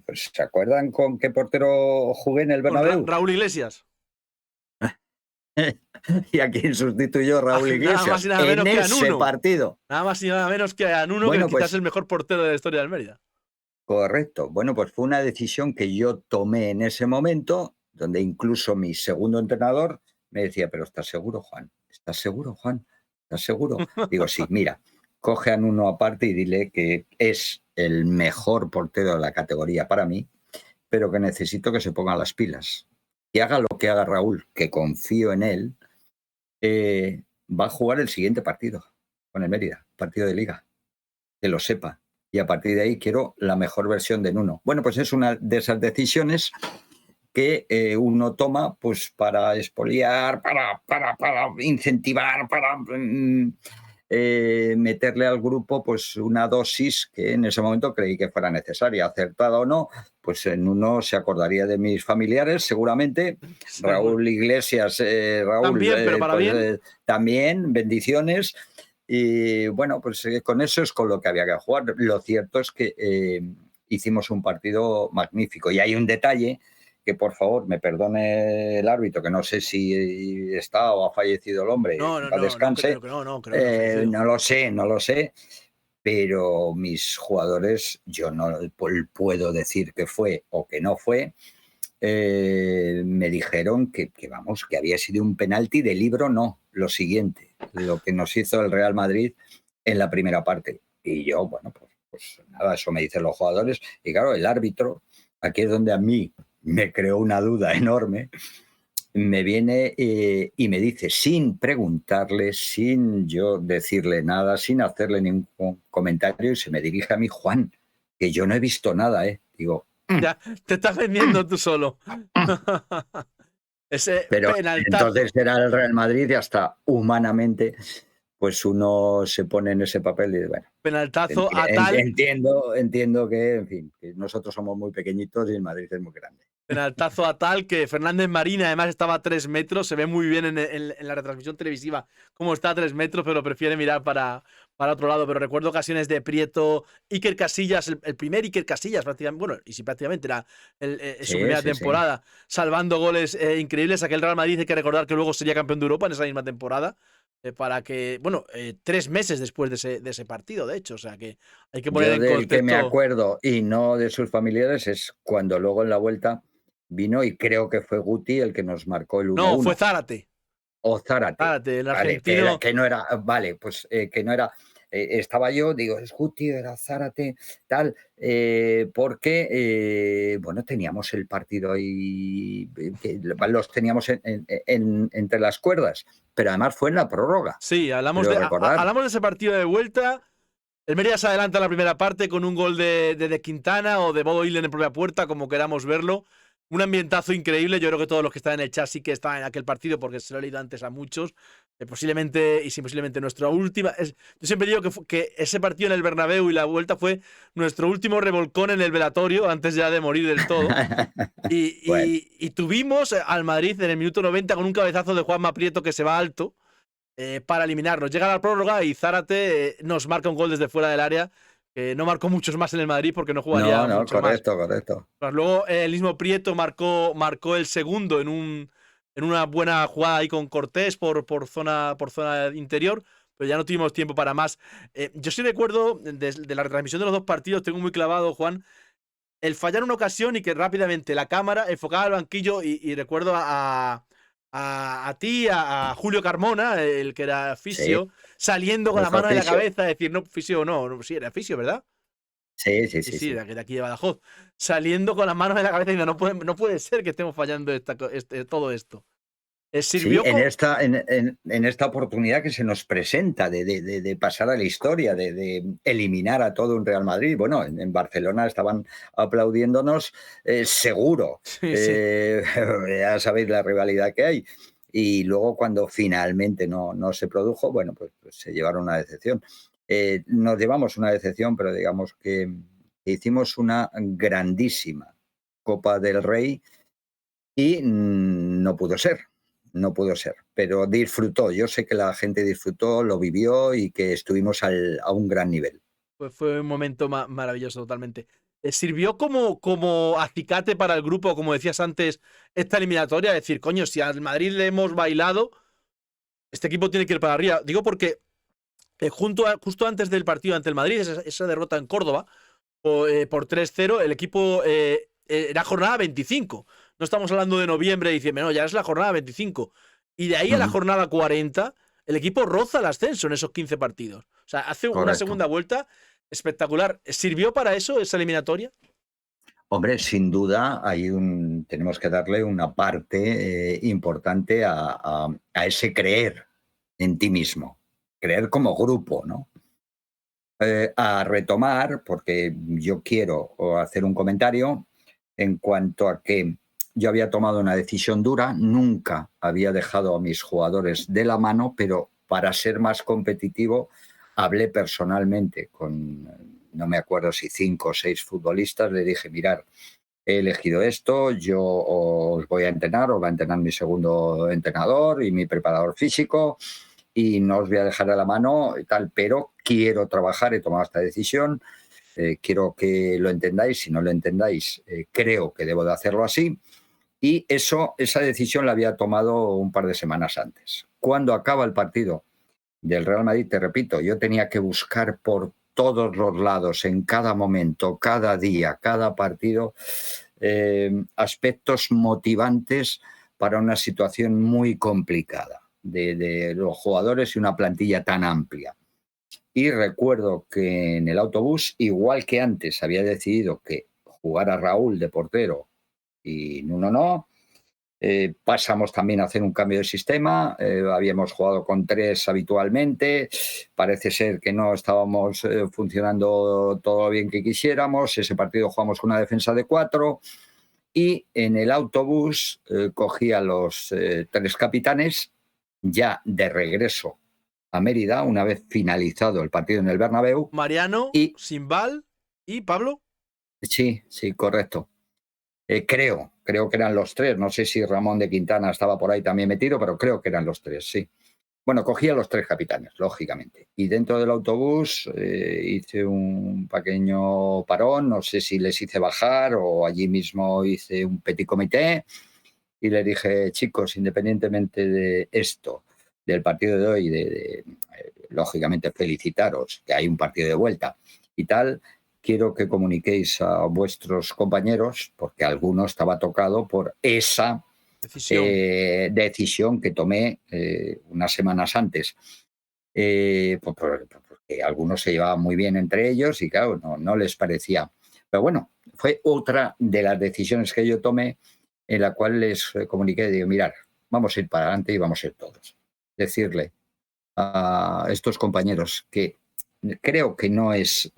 pues, ¿se acuerdan con qué portero jugué en el Con Bernabéu? Raúl Iglesias. ¿Y a quién sustituyó Raúl Nada más y Iglesias nada en menos que a ese Nuno. partido? Nada más y nada menos que a Nuno, que Bueno, quizás es el pues mejor portero de la historia del Mérida. correcto. Bueno, pues fue una decisión que yo tomé en ese momento, donde incluso mi segundo entrenador me decía, pero ¿estás seguro, Juan? ¿Estás seguro, Juan? ¿Estás seguro? Digo, sí, mira, coge a Nuno aparte y dile que es el mejor portero de la categoría para mí, pero que necesito que se pongan las pilas. Y haga lo que haga Raúl, que confío en él, va a jugar el siguiente partido con el Mérida, partido de liga, que lo sepa. Y a partir de ahí quiero la mejor versión de Nuno. Bueno, pues es una de esas decisiones que uno toma pues para expoliar, para incentivar, para meterle al grupo pues una dosis que en ese momento creí que fuera necesaria, acertada o no, pues en uno se acordaría de mis familiares seguramente, Seguro. Raúl Iglesias, Raúl, También, pero para bien. también, bendiciones. Y bueno, pues con eso es con lo que había que jugar. Lo cierto es que hicimos un partido magnífico. Y hay un detalle que, por favor, me perdone el árbitro, que no sé si está o ha fallecido el hombre, No, en paz descanse. creo que no ha fallecido. No lo sé. Pero mis jugadores, yo no puedo decir que fue o que no fue, me dijeron vamos, que había sido un penalti de libro, no, lo siguiente, lo que nos hizo el Real Madrid en la primera parte. Y yo, bueno, pues nada, eso me dicen los jugadores. Y claro, el árbitro, aquí es donde a mí me creó una duda enorme, me viene y me dice, sin preguntarle, sin yo decirle nada, sin hacerle ningún comentario, y se me dirige a mí, Juan, que yo no he visto nada, ¿eh? Digo, Ya, te estás vendiendo tú solo. Ese pero penaltazo. entonces era el Real Madrid y hasta humanamente pues uno se pone en ese papel y bueno, Penaltazo a tal. entiendo que, en fin, que nosotros somos muy pequeñitos y el Madrid es muy grande. Penaltazo a tal que Fernández Marín además estaba a 3 metros. Se ve muy bien en la retransmisión televisiva cómo está a 3 metros, pero prefiere mirar para otro lado. Pero recuerdo ocasiones de Prieto, Iker Casillas, el primer Iker Casillas, prácticamente, bueno, y sí, prácticamente era su Sí, primera sí, sí. temporada, salvando goles increíbles. Aquel Real Madrid hay que recordar que luego sería campeón de Europa en esa misma temporada. Para que, bueno, 3 meses después de ese partido, de hecho, o sea que hay que poner Yo en del que me contexto. acuerdo y no de sus familiares es cuando luego en la vuelta vino y creo que fue Guti el que nos marcó el No, fue 1-1. Zárate. O Zárate, Zárate, el vale, argentino. que no era, vale, pues que no era, estaba yo, digo, es Guti, era Zárate, tal, porque, bueno, teníamos el partido ahí, que los teníamos entre las cuerdas, pero además fue en la prórroga, Sí, creo recordar. hablamos de ese partido de vuelta. El Mérida se adelanta en la primera parte con un gol de Quintana o de Bodo Illen en propia puerta, como queramos verlo. Un ambientazo increíble. Yo creo que todos los que están en el chat sí que estaban en aquel partido porque se lo he leído antes a muchos. Posiblemente, y sí, posiblemente nuestra última. Yo siempre digo que ese partido en el Bernabéu y la vuelta fue nuestro último revolcón en el velatorio antes ya de morir del todo. Bueno, Y tuvimos al Madrid en el minuto 90 con un cabezazo de Juanma Prieto que se va alto para eliminarnos. Llega la prórroga y Zárate nos marca un gol desde fuera del área. No marcó muchos más en el Madrid porque no jugaría no, mucho más. correcto. Pues luego el mismo Prieto marcó el segundo en una buena jugada ahí con Cortés por zona interior, pero ya no tuvimos tiempo para más. Yo sí recuerdo de la retransmisión de los dos partidos, tengo muy clavado, Juan, el fallar una ocasión y que rápidamente la cámara enfocaba al banquillo y recuerdo a ti, a Julio Carmona, el que era Sí, fisio, saliendo con la nuestro mano en la oficio. cabeza, decir, no, fisio no, sí, era fisio, ¿verdad? Sí, sí, Sí, sí, sí, sí. de aquí de Badajoz. Saliendo con las manos en la cabeza diciendo, no puede ser que estemos fallando todo esto. Sí, Sirvió en como... en esta oportunidad que se nos presenta de pasar a la historia, de eliminar a todo un Real Madrid. Bueno, en Barcelona estaban aplaudiéndonos seguro. Sí, sí. Ya sabéis la rivalidad que hay. Y luego cuando finalmente no se produjo, bueno, pues se llevaron una decepción. Nos llevamos una decepción, pero digamos que hicimos una grandísima Copa del Rey y no pudo ser, no pudo ser, pero disfrutó. Yo sé que la gente disfrutó, lo vivió y que estuvimos a un gran nivel. Pues fue un momento maravilloso totalmente. Sirvió como acicate para el grupo, como decías antes, esta eliminatoria. Decir, coño, si al Madrid le hemos bailado, este equipo tiene que ir para arriba. Digo porque justo antes del partido ante el Madrid, esa derrota en Córdoba, por 3-0, el equipo era jornada 25. No estamos hablando de noviembre y diciembre, no, ya es la jornada 25. Y de ahí a la Ujú, jornada 40, el equipo roza el ascenso en esos 15 partidos. O sea, hace una correcto. segunda vuelta espectacular. ¿Sirvió para eso esa eliminatoria? Hombre, sin duda tenemos que darle una parte importante a ese creer en ti mismo, creer como grupo, ¿no? A retomar, porque yo quiero hacer un comentario en cuanto a que yo había tomado una decisión dura, nunca había dejado a mis jugadores de la mano, pero para ser más competitivo hablé personalmente con, no me acuerdo si 5 o 6 futbolistas, le dije, mirar, he elegido esto, yo os voy a entrenar, os va a entrenar mi segundo entrenador y mi preparador físico, y no os voy a dejar a la mano y tal, pero quiero trabajar, he tomado esta decisión, quiero que lo entendáis, si no lo entendáis, creo que debo de hacerlo así, y esa decisión la había tomado un par de semanas antes. Cuando acaba el partido del Real Madrid, te repito, yo tenía que buscar por todos los lados, en cada momento, cada día, cada partido, aspectos motivantes para una situación muy complicada de los jugadores y una plantilla tan amplia. Y recuerdo que en el autobús, igual que antes había decidido que jugara Raúl de portero y Nuno no, pasamos también a hacer un cambio de sistema, habíamos jugado con 3 habitualmente, parece ser que no estábamos funcionando todo bien que quisiéramos, ese partido jugamos con una defensa de 4 y en el autobús cogí a los 3 capitanes ya de regreso a Mérida, una vez finalizado el partido en el Bernabéu, Mariano, y Simbal y Pablo. sí, sí, correcto. Creo que eran los 3. No sé si Ramón de Quintana estaba por ahí también metido, pero creo que eran los 3, sí. Bueno, cogí a los 3 capitanes, lógicamente. Y dentro del autobús hice un pequeño parón, no sé si les hice bajar o allí mismo hice un petit comité y le dije, chicos, independientemente de esto, del partido de hoy, lógicamente felicitaros, que hay un partido de vuelta y tal, quiero que comuniquéis a vuestros compañeros, porque alguno estaba tocado por esa Decisión. decisión que tomé unas semanas antes. Porque algunos se llevaban muy bien entre ellos y claro, no les parecía. Pero bueno, fue otra de las decisiones que yo tomé en la cual les comuniqué, digo, mirar, vamos a ir para adelante y vamos a ir todos. Decirle a estos compañeros que creo que no es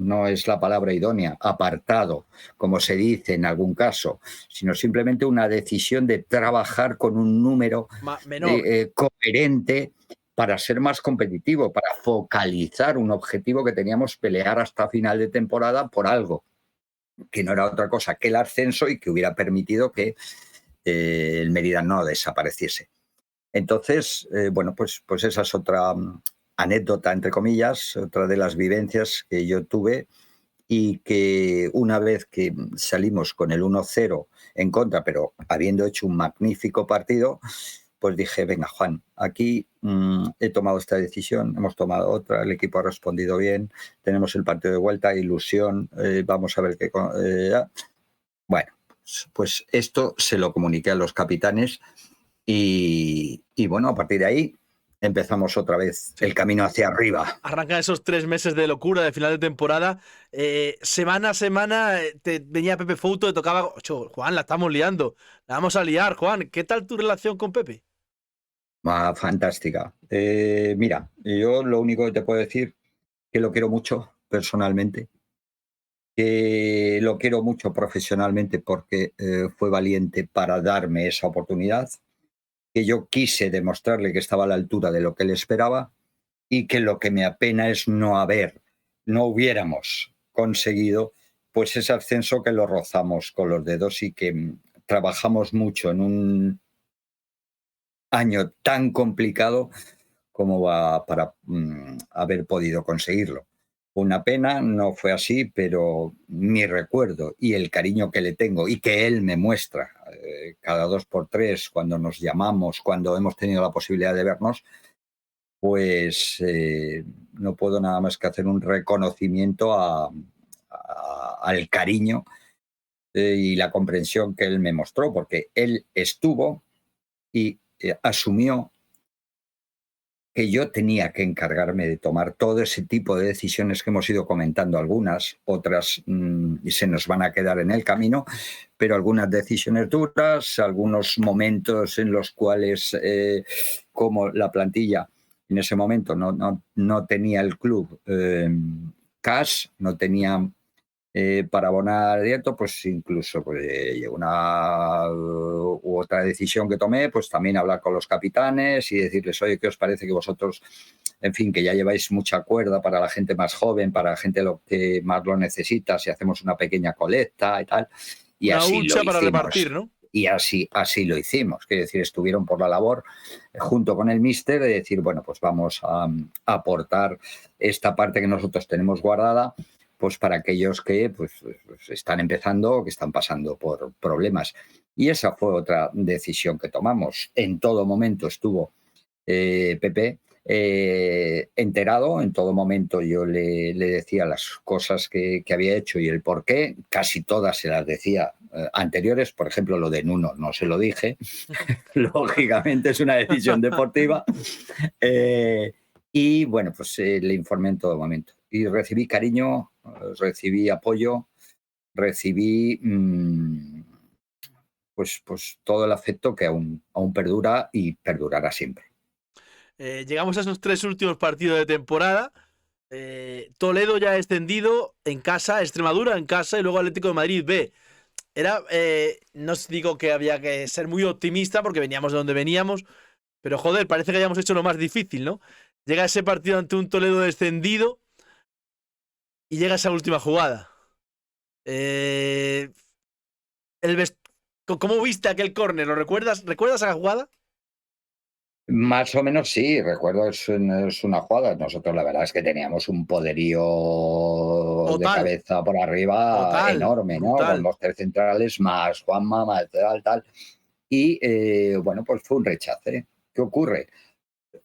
la palabra idónea, apartado, como se dice en algún caso, sino simplemente una decisión de trabajar con un número Menor. coherente para ser más competitivo, para focalizar un objetivo que teníamos, pelear hasta final de temporada por algo que no era otra cosa que el ascenso y que hubiera permitido que el Mérida no desapareciese. Entonces, bueno, pues esa es otra anécdota, entre comillas, otra de las vivencias que yo tuve y que una vez que salimos con el 1-0 en contra, pero habiendo hecho un magnífico partido, pues dije, venga, Juan, aquí he tomado esta decisión, hemos tomado otra, el equipo ha respondido bien, tenemos el partido de vuelta, ilusión, vamos a ver qué... bueno, pues esto se lo comuniqué a los capitanes y bueno, a partir de ahí empezamos otra vez el Sí. camino hacia arriba. Arrancan esos 3 meses de locura de final de temporada. Semana a semana te venía Pepe Fouto, te tocaba. Ocho, Juan, la estamos liando. La vamos a liar, Juan. ¿Qué tal tu relación con Pepe? Fantástica. Mira, yo lo único que te puedo decir que lo quiero mucho personalmente, que lo quiero mucho profesionalmente porque fue valiente para darme esa oportunidad, que yo quise demostrarle que estaba a la altura de lo que él esperaba y que lo que me apena es no hubiéramos conseguido pues ese ascenso que lo rozamos con los dedos y que trabajamos mucho en un año tan complicado como va para haber podido conseguirlo. Una pena, no fue así, pero mi recuerdo y el cariño que le tengo y que él me muestra cada 2 por 3 cuando nos llamamos, cuando hemos tenido la posibilidad de vernos, pues no puedo nada más que hacer un reconocimiento al cariño y la comprensión que él me mostró, porque él estuvo y asumió que yo tenía que encargarme de tomar todo ese tipo de decisiones que hemos ido comentando, algunas, otras y se nos van a quedar en el camino, pero algunas decisiones duras, algunos momentos en los cuales, como la plantilla en ese momento no tenía el club cash, no tenía para abonar directo, pues incluso pues, una u otra decisión que tomé, pues también hablar con los capitanes y decirles, oye, ¿qué os parece que vosotros, en fin, que ya lleváis mucha cuerda para la gente más joven, para la gente lo que más lo necesita, si hacemos una pequeña colecta y tal? Y Una así lo hucha para repartir, hicimos. ¿no? Y así lo hicimos. Es decir, estuvieron por la labor junto con el míster de decir, bueno, pues vamos a aportar esta parte que nosotros tenemos guardada pues para aquellos que pues están empezando o que están pasando por problemas. Y esa fue otra decisión que tomamos. En todo momento estuvo Pepe enterado, en todo momento yo le decía las cosas que había hecho y el por qué, casi todas se las decía anteriores, por ejemplo lo de Nuno no se lo dije, lógicamente es una decisión deportiva, y bueno, pues le informé en todo momento. Y recibí cariño, recibí apoyo, recibí pues todo el afecto que aún perdura y perdurará siempre. Llegamos a esos 3 últimos partidos de temporada. Toledo ya extendido en casa, Extremadura en casa y luego Atlético de Madrid B. No os digo que había que ser muy optimista porque veníamos de donde veníamos, pero joder, parece que hayamos hecho lo más difícil, ¿no? Llega ese partido ante un Toledo descendido y llega esa última jugada. Eh, ¿Cómo viste aquel córner? ¿Lo recuerdas? ¿Recuerdas a la jugada? Más o menos sí, recuerdo, es una jugada. Nosotros la verdad es que teníamos un poderío de Total, cabeza por arriba total, enorme, ¿no? Con brutal. los 3 centrales más Juanma, más tal. Y bueno, pues fue un rechace. ¿Qué ocurre?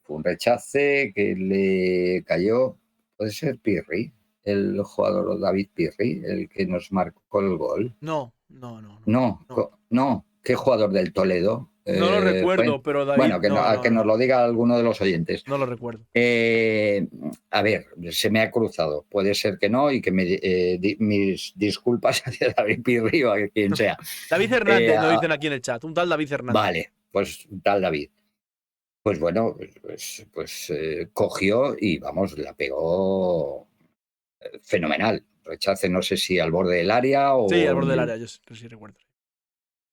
Fue un rechace que le cayó, puede ser Pirri, el jugador David Pirri, el que nos marcó el gol. No, no, no, no, No, no. no, ¿qué jugador del Toledo? No lo recuerdo, pero David, Bueno, no, que no, nos no. lo diga alguno de los oyentes. No lo recuerdo. A ver, se me ha cruzado. Puede ser que no y que mis disculpas hacia David Pirri o a quien sea. David Eh, Hernández, nos dicen aquí en el chat. Un tal David Hernández. vale, pues tal David. Pues bueno, cogió y vamos, la pegó fenomenal. Rechace, no sé si al borde del área Sí, al o borde del área, yo sí recuerdo.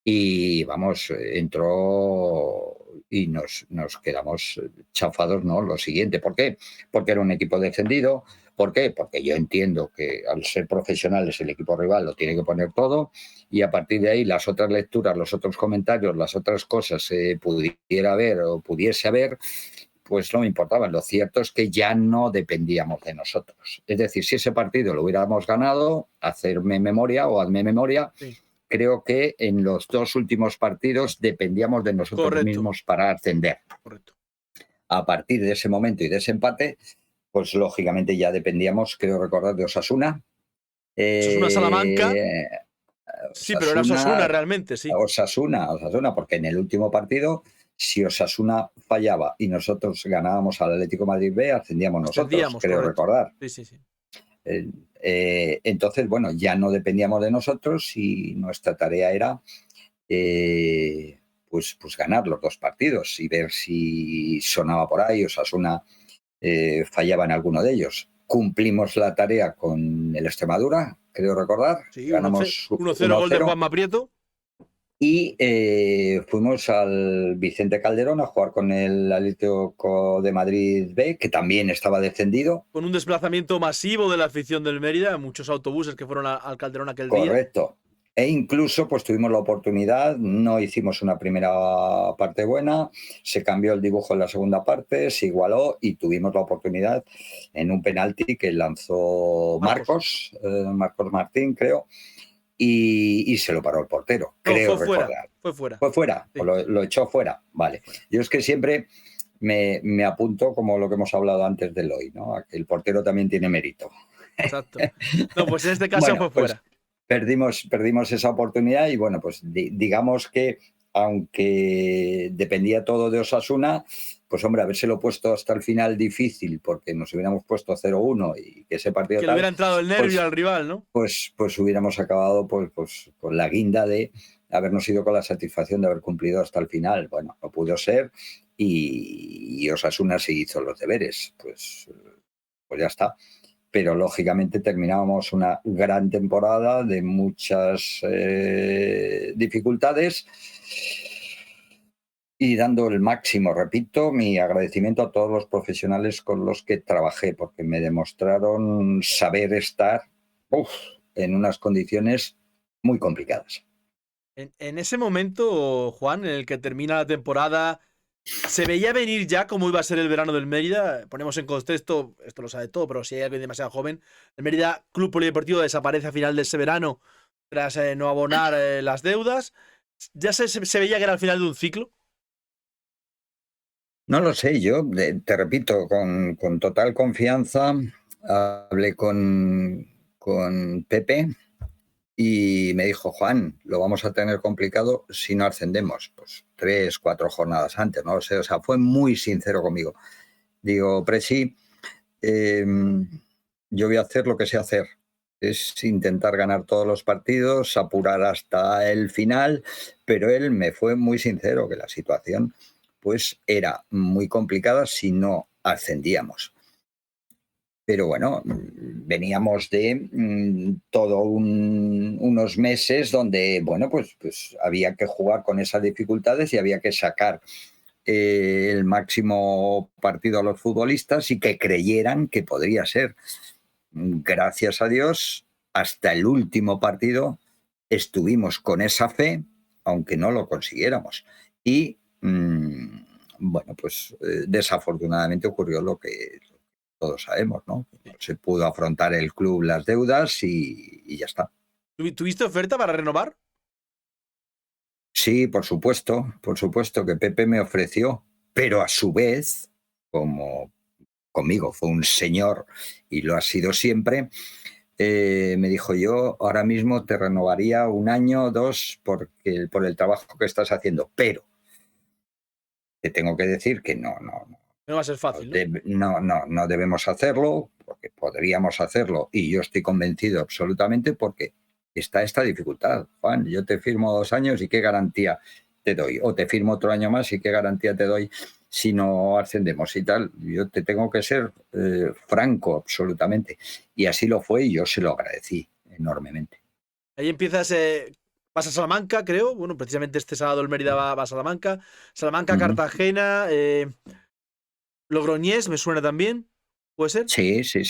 y vamos, entró y nos quedamos chafados, ¿no? Lo siguiente, ¿por qué? Porque era un equipo defendido. ¿Por qué? Porque yo entiendo que al ser profesionales el equipo rival lo tiene que poner todo y a partir de ahí las otras lecturas, los otros comentarios, las otras cosas se pudiera ver o pudiese haber, pues no me importaban. Lo cierto es que ya no dependíamos de nosotros. Es decir, si ese partido lo hubiéramos ganado, hacerme memoria o hazme memoria, Sí, creo que en los 2 últimos partidos dependíamos de nosotros correcto, mismos para ascender. correcto. A partir de ese momento y de ese empate, pues lógicamente ya dependíamos, creo recordar, de Osasuna. Osasuna Salamanca. Eh, Sí, pero era Osasuna Osasuna, realmente, sí. Osasuna, porque en el último partido, si Osasuna fallaba y nosotros ganábamos al Atlético Madrid B, ascendíamos nosotros, Ascendíamos, creo correcto. recordar. Sí, sí, sí. Entonces, bueno, ya no dependíamos de nosotros y nuestra tarea era pues ganar los 2 partidos y ver si sonaba por ahí, Osasuna fallaba en alguno de ellos. Cumplimos la tarea con el Extremadura, creo recordar, Sí, ganamos 1-0 gol de 1-0 Juanma Prieto. y fuimos al Vicente Calderón a jugar con el Atlético de Madrid B, que también estaba descendido. Con un desplazamiento masivo de la afición del Mérida, muchos autobuses que fueron al Calderón aquel día. Correcto. E incluso pues tuvimos la oportunidad, no hicimos una primera parte buena, se cambió el dibujo en la segunda parte, se igualó y tuvimos la oportunidad en un penalti que lanzó Marcos Martín, creo, y se lo paró el portero, No, creo fue fuera. recordar. Fue fuera. ¿Fue fuera? Sí. Lo echó fuera, vale. Yo es que siempre me apunto como lo que hemos hablado antes del hoy, ¿no? El portero también tiene mérito. Exacto. No, pues en este caso Bueno, fue pues fuera. perdimos esa oportunidad y bueno, pues digamos que aunque dependía todo de Osasuna, pues hombre, habérselo puesto hasta el final difícil porque nos hubiéramos puesto 0-1 y que ese partido Que le tal, hubiera entrado el nervio al rival, ¿no? pues hubiéramos acabado pues con la guinda de habernos ido con la satisfacción de haber cumplido hasta el final. Bueno, no pudo ser y Osasuna se hizo los deberes, pues ya está. Pero lógicamente terminábamos una gran temporada de muchas dificultades y dando el máximo, repito, mi agradecimiento a todos los profesionales con los que trabajé, porque me demostraron saber estar en unas condiciones muy complicadas. En ese momento, Juan, en el que termina la temporada, ¿se veía venir ya cómo iba a ser el verano del Mérida? Ponemos en contexto, esto lo sabe todo, pero si hay alguien demasiado joven, el Mérida Club Polideportivo desaparece a final de ese verano tras no abonar las deudas. ¿Ya se veía que era el final de un ciclo? No lo sé, yo te repito, con total confianza hablé con Pepe y me dijo, Juan, lo vamos a tener complicado si no ascendemos. Pues 3, 4 jornadas antes, no lo sé. O sea, fue muy sincero conmigo. Digo, Presi, yo voy a hacer lo que sé hacer. Es intentar ganar todos los partidos, apurar hasta el final, pero él me fue muy sincero que la situación pues era muy complicada si no ascendíamos. Pero bueno, veníamos de unos meses donde, bueno, pues había que jugar con esas dificultades y había que sacar el máximo partido a los futbolistas y que creyeran que podría ser. Gracias a Dios, hasta el último partido estuvimos con esa fe, aunque no lo consiguiéramos. Y bueno, pues desafortunadamente ocurrió lo que todos sabemos, ¿no? No se pudo afrontar el club las deudas y ya está. ¿Tuviste oferta para renovar? Sí, por supuesto que Pepe me ofreció, pero a su vez, como conmigo fue un señor y lo ha sido siempre, me dijo yo ahora mismo te renovaría 1 año, 2, por el trabajo que estás haciendo, pero te tengo que decir que No va a ser fácil, ¿no? no debemos hacerlo, porque podríamos hacerlo y yo estoy convencido absolutamente porque está esta dificultad. Juan, yo te firmo 2 años y qué garantía te doy, o te firmo otro año más y qué garantía te doy si no ascendemos y tal. Yo te tengo que ser franco absolutamente y así lo fue y yo se lo agradecí enormemente. Ahí empiezas, vas a Salamanca, creo. Bueno, precisamente este sábado el Mérida va a Salamanca. Salamanca, Uh-huh. Cartagena, Logroñés, me suena también. ¿Puede ser? Sí. Sí.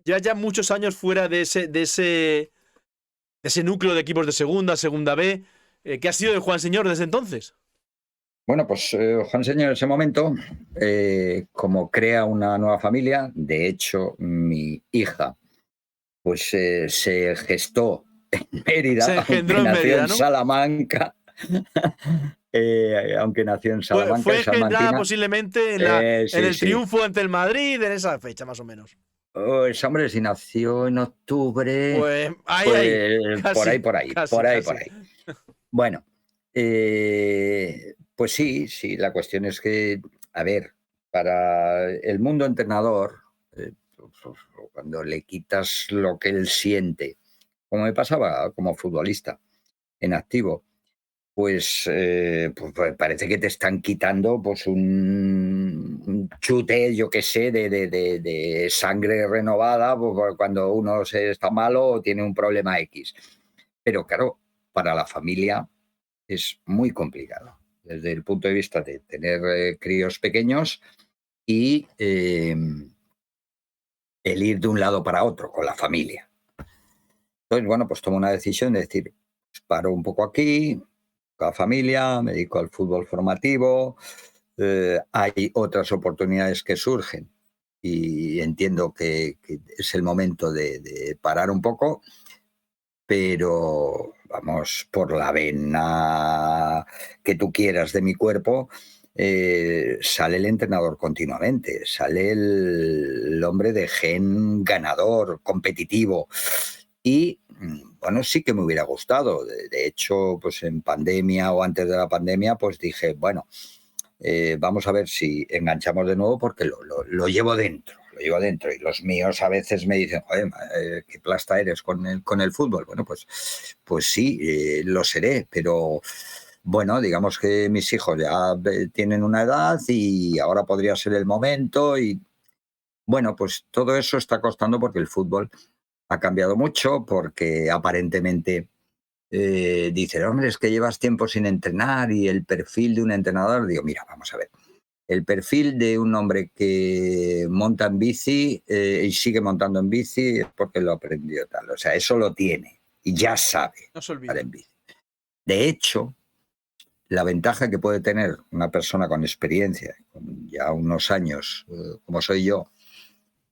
Llevas ya muchos años fuera de ese núcleo de equipos de segunda B. ¿Qué ha sido de Juan Señor desde entonces? Bueno, pues Juan Señor en ese momento, como crea una nueva familia, de hecho mi hija pues se gestó en Mérida, Se aunque engendró en nació Mérida, en ¿no? Salamanca, aunque nació en Salamanca, Fue es engendrada salmantina. posiblemente en Sí, el sí. triunfo ante el Madrid, en esa fecha más o menos. Pues hombre, si nació en octubre, Pues ahí, pues casi, casi, por casi. ahí. Bueno, pues sí, la cuestión es que, a ver, para el mundo entrenador, pues, cuando le quitas lo que él siente, como me pasaba como futbolista en activo, pues parece que te están quitando pues un chute, yo qué sé, de sangre renovada cuando uno está malo o tiene un problema X. Pero claro, para la familia es muy complicado desde el punto de vista de tener críos pequeños y el ir de un lado para otro con la familia. Entonces, bueno, pues tomo una decisión de decir, pues, paro un poco aquí, con la familia, me dedico al fútbol formativo, hay otras oportunidades que surgen y entiendo que es el momento de parar un poco, pero vamos, por la vena que tú quieras de mi cuerpo, sale el entrenador continuamente, sale el hombre de gen ganador, competitivo. Y bueno, sí que me hubiera gustado. De hecho, pues en pandemia o antes de la pandemia, pues dije, bueno, vamos a ver si enganchamos de nuevo porque lo llevo dentro. Lo llevo dentro y los míos a veces me dicen, joder, qué plasta eres con el fútbol. Bueno, pues sí, lo seré, pero bueno, digamos que mis hijos ya tienen una edad y ahora podría ser el momento y bueno, pues todo eso está costando porque el fútbol ha cambiado mucho, porque aparentemente dicen, hombre, es que llevas tiempo sin entrenar y el perfil de un entrenador, digo, mira, vamos a ver. El perfil de un hombre que monta en bici y sigue montando en bici es porque lo aprendió tal. O sea, eso lo tiene y ya sabe No se estar olvida. en bici. De hecho, la ventaja que puede tener una persona con experiencia, con ya unos años, como soy yo,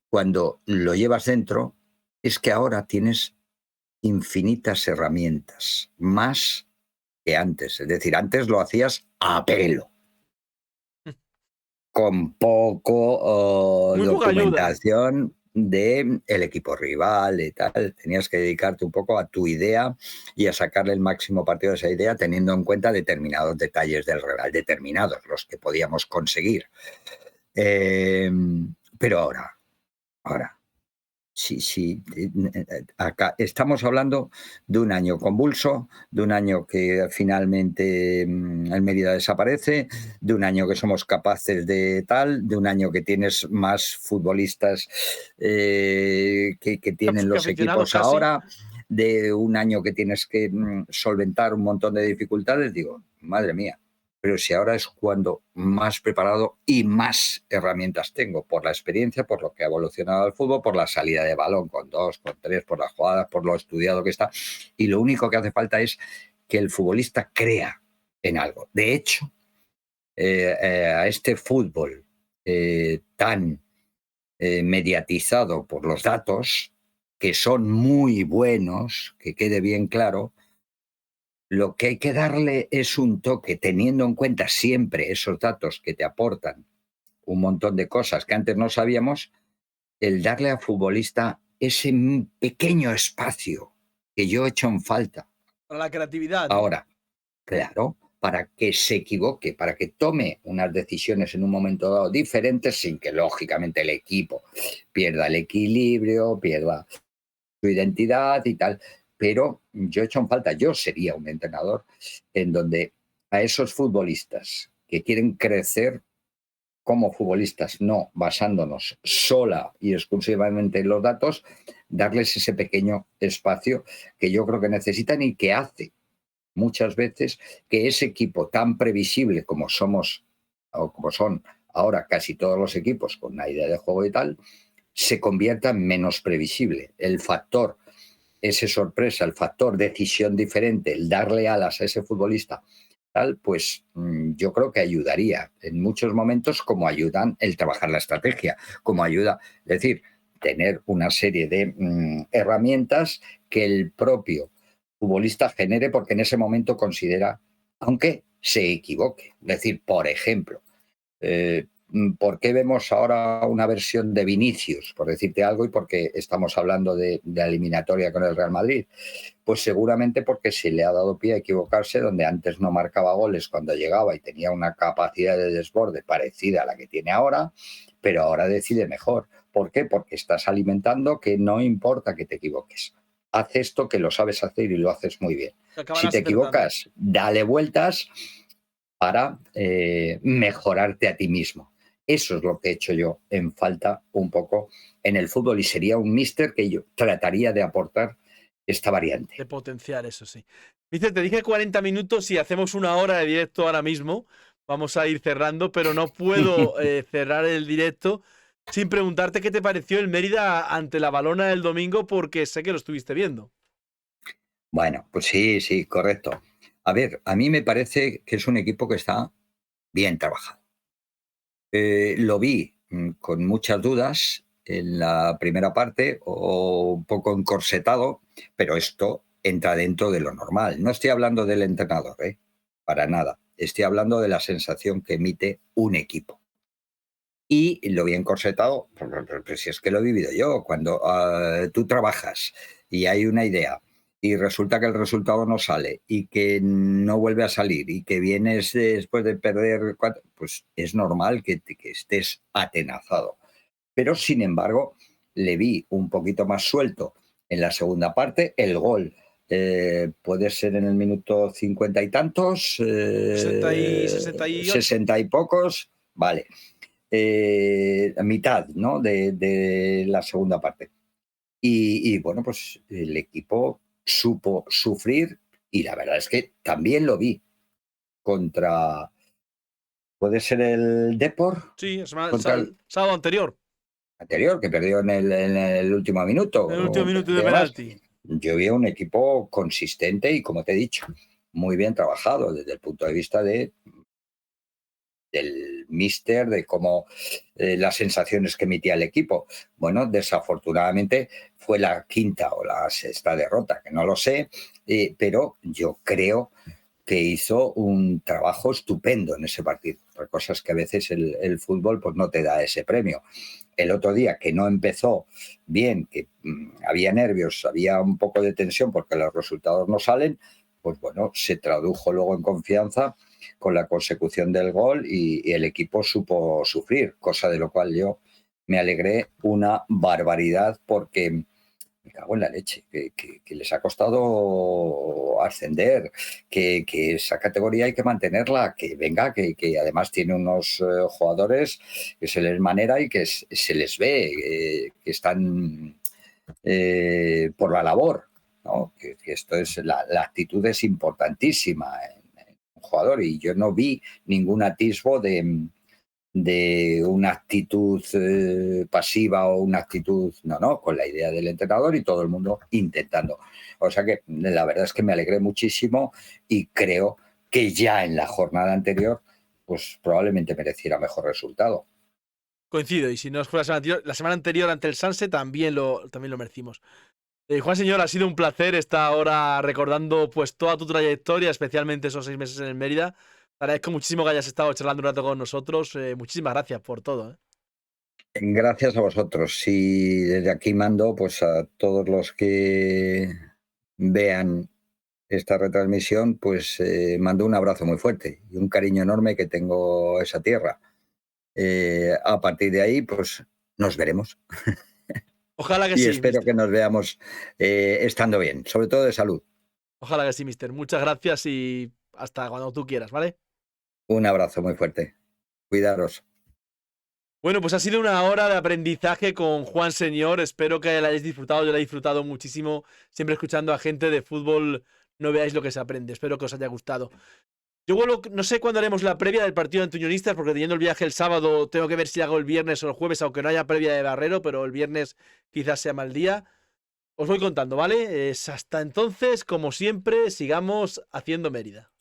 cuando lo llevas dentro, es que ahora tienes infinitas herramientas, más que antes. Es decir, antes lo hacías a pelo, con poco Muy poca ayuda. documentación de el equipo rival y tal. Tenías que dedicarte un poco a tu idea y a sacarle el máximo partido de esa idea, teniendo en cuenta determinados detalles del rival, determinados los que podíamos conseguir. Eh, pero ahora, sí, sí. Acá estamos hablando de un año convulso, de un año que finalmente el Mérida desaparece, de un año que somos capaces de tal, de un año que tienes más futbolistas que tienen Que los aficionados equipos casi. ahora, de un año que tienes que solventar un montón de dificultades. Digo, madre mía, pero si ahora es cuando más preparado y más herramientas tengo, por la experiencia, por lo que ha evolucionado el fútbol, por la salida de balón con dos, con tres, por las jugadas, por lo estudiado que está. Y lo único que hace falta es que el futbolista crea en algo. De hecho, a este fútbol tan mediatizado por los datos, que son muy buenos, que quede bien claro, lo que hay que darle es un toque, teniendo en cuenta siempre esos datos que te aportan un montón de cosas que antes no sabíamos, el darle al futbolista ese pequeño espacio que yo he hecho en falta. Para la creatividad, ¿no? Ahora, claro, para que se equivoque, para que tome unas decisiones en un momento dado diferentes sin que lógicamente el equipo pierda el equilibrio, pierda su identidad y tal. Pero yo he hecho en falta, yo sería un entrenador en donde a esos futbolistas que quieren crecer como futbolistas, no basándonos sola y exclusivamente en los datos, darles ese pequeño espacio que yo creo que necesitan y que hace muchas veces que ese equipo tan previsible como somos o como son ahora casi todos los equipos con una idea de juego y tal, se convierta en menos previsible. El factor ese sorpresa, el factor decisión diferente, el darle alas a ese futbolista, tal, pues yo creo que ayudaría en muchos momentos como ayudan el trabajar la estrategia, como ayuda, es decir, tener una serie de herramientas que el propio futbolista genere porque en ese momento considera, aunque se equivoque. Es decir, por ejemplo, ¿por qué vemos ahora una versión de Vinicius, por decirte algo, y porque estamos hablando de la eliminatoria con el Real Madrid? Pues seguramente porque se le ha dado pie a equivocarse donde antes no marcaba goles cuando llegaba y tenía una capacidad de desborde parecida a la que tiene ahora, pero ahora decide mejor. ¿Por qué? Porque estás alimentando que no importa que te equivoques. haz esto que lo sabes hacer y lo haces muy bien. Si Acabarás te acertando. equivocas, dale vueltas para mejorarte a ti mismo. Eso es lo que he hecho yo en falta un poco en el fútbol y sería un míster que yo trataría de aportar esta variante. De potenciar, eso sí. Mister, te dije 40 minutos y hacemos una hora de directo ahora mismo. Vamos a ir cerrando, pero no puedo cerrar el directo sin preguntarte qué te pareció el Mérida ante la Valona el domingo, porque sé que lo estuviste viendo. Bueno, pues sí, sí, correcto. A ver, a mí me parece que es un equipo que está bien trabajado. Lo vi con muchas dudas en la primera parte o un poco encorsetado, pero esto entra dentro de lo normal. No estoy hablando del entrenador, para nada. Estoy hablando de la sensación que emite un equipo. Y lo vi encorsetado, pues si es que lo he vivido yo, cuando tú trabajas y hay una idea y resulta que el resultado no sale y que no vuelve a salir y que vienes después de perder, pues es normal que estés atenazado. Pero sin embargo, le vi un poquito más suelto en la segunda parte. El gol puede ser en el minuto 50 y tantos, 68. 60 y pocos, vale. A mitad, ¿no? de la segunda parte. Y bueno, pues el equipo supo sufrir y la verdad es que también lo vi contra, puede ser el Depor, Sí, contra el sábado anterior, anterior, que perdió en el último minuto en el último minuto y de demás. penalti. Yo vi un equipo consistente y, como te he dicho, muy bien trabajado desde el punto de vista del míster, de cómo las sensaciones que emitía el equipo. Bueno, desafortunadamente fue la quinta o la sexta derrota, que no lo sé, pero yo creo que hizo un trabajo estupendo en ese partido. Otra cosa es que a veces el fútbol pues no te da ese premio. El otro día, que no empezó bien, que había nervios, había un poco de tensión porque los resultados no salen, pues bueno, se tradujo luego en confianza con la consecución del gol y el equipo supo sufrir, cosa de lo cual yo me alegré una barbaridad porque me cago en la leche, que les ha costado ascender, que esa categoría hay que mantenerla, que venga, que además tiene unos jugadores que se les manera y que se les ve, que están por la labor, ¿no? Que esto es la actitud es importantísima en un jugador y yo no vi ningún atisbo de una actitud pasiva o una actitud, no, con la idea del entrenador y todo el mundo intentando. O sea que la verdad es que me alegré muchísimo y creo que ya en la jornada anterior pues probablemente mereciera mejor resultado. Coincido, y si no fue la semana anterior ante el Sanse, también lo merecimos. Juan Señor, ha sido un placer estar ahora recordando pues toda tu trayectoria, especialmente esos 6 meses en el Mérida. Te agradezco muchísimo que hayas estado charlando un rato con nosotros. Muchísimas gracias por todo. Gracias a vosotros y desde aquí mando pues a todos los que vean esta retransmisión, pues mando un abrazo muy fuerte y un cariño enorme que tengo a esa tierra. A partir de ahí, pues nos veremos. Ojalá que Y sí, espero mister. que nos veamos estando bien, sobre todo de salud. Ojalá que sí, mister. Muchas gracias y hasta cuando tú quieras, ¿vale? Un abrazo muy fuerte. Cuidaros. Bueno, pues ha sido una hora de aprendizaje con Juan Señor. Espero que la hayáis disfrutado. Yo la he disfrutado muchísimo. Siempre escuchando a gente de fútbol. No veáis lo que se aprende. Espero que os haya gustado. Yo vuelvo, no sé cuándo haremos la previa del partido ante Unionistas, porque teniendo el viaje el sábado, tengo que ver si hago el viernes o el jueves, aunque no haya previa de Barrero, pero el viernes quizás sea mal día. Os voy contando, ¿vale? Hasta entonces, como siempre, sigamos haciendo Mérida.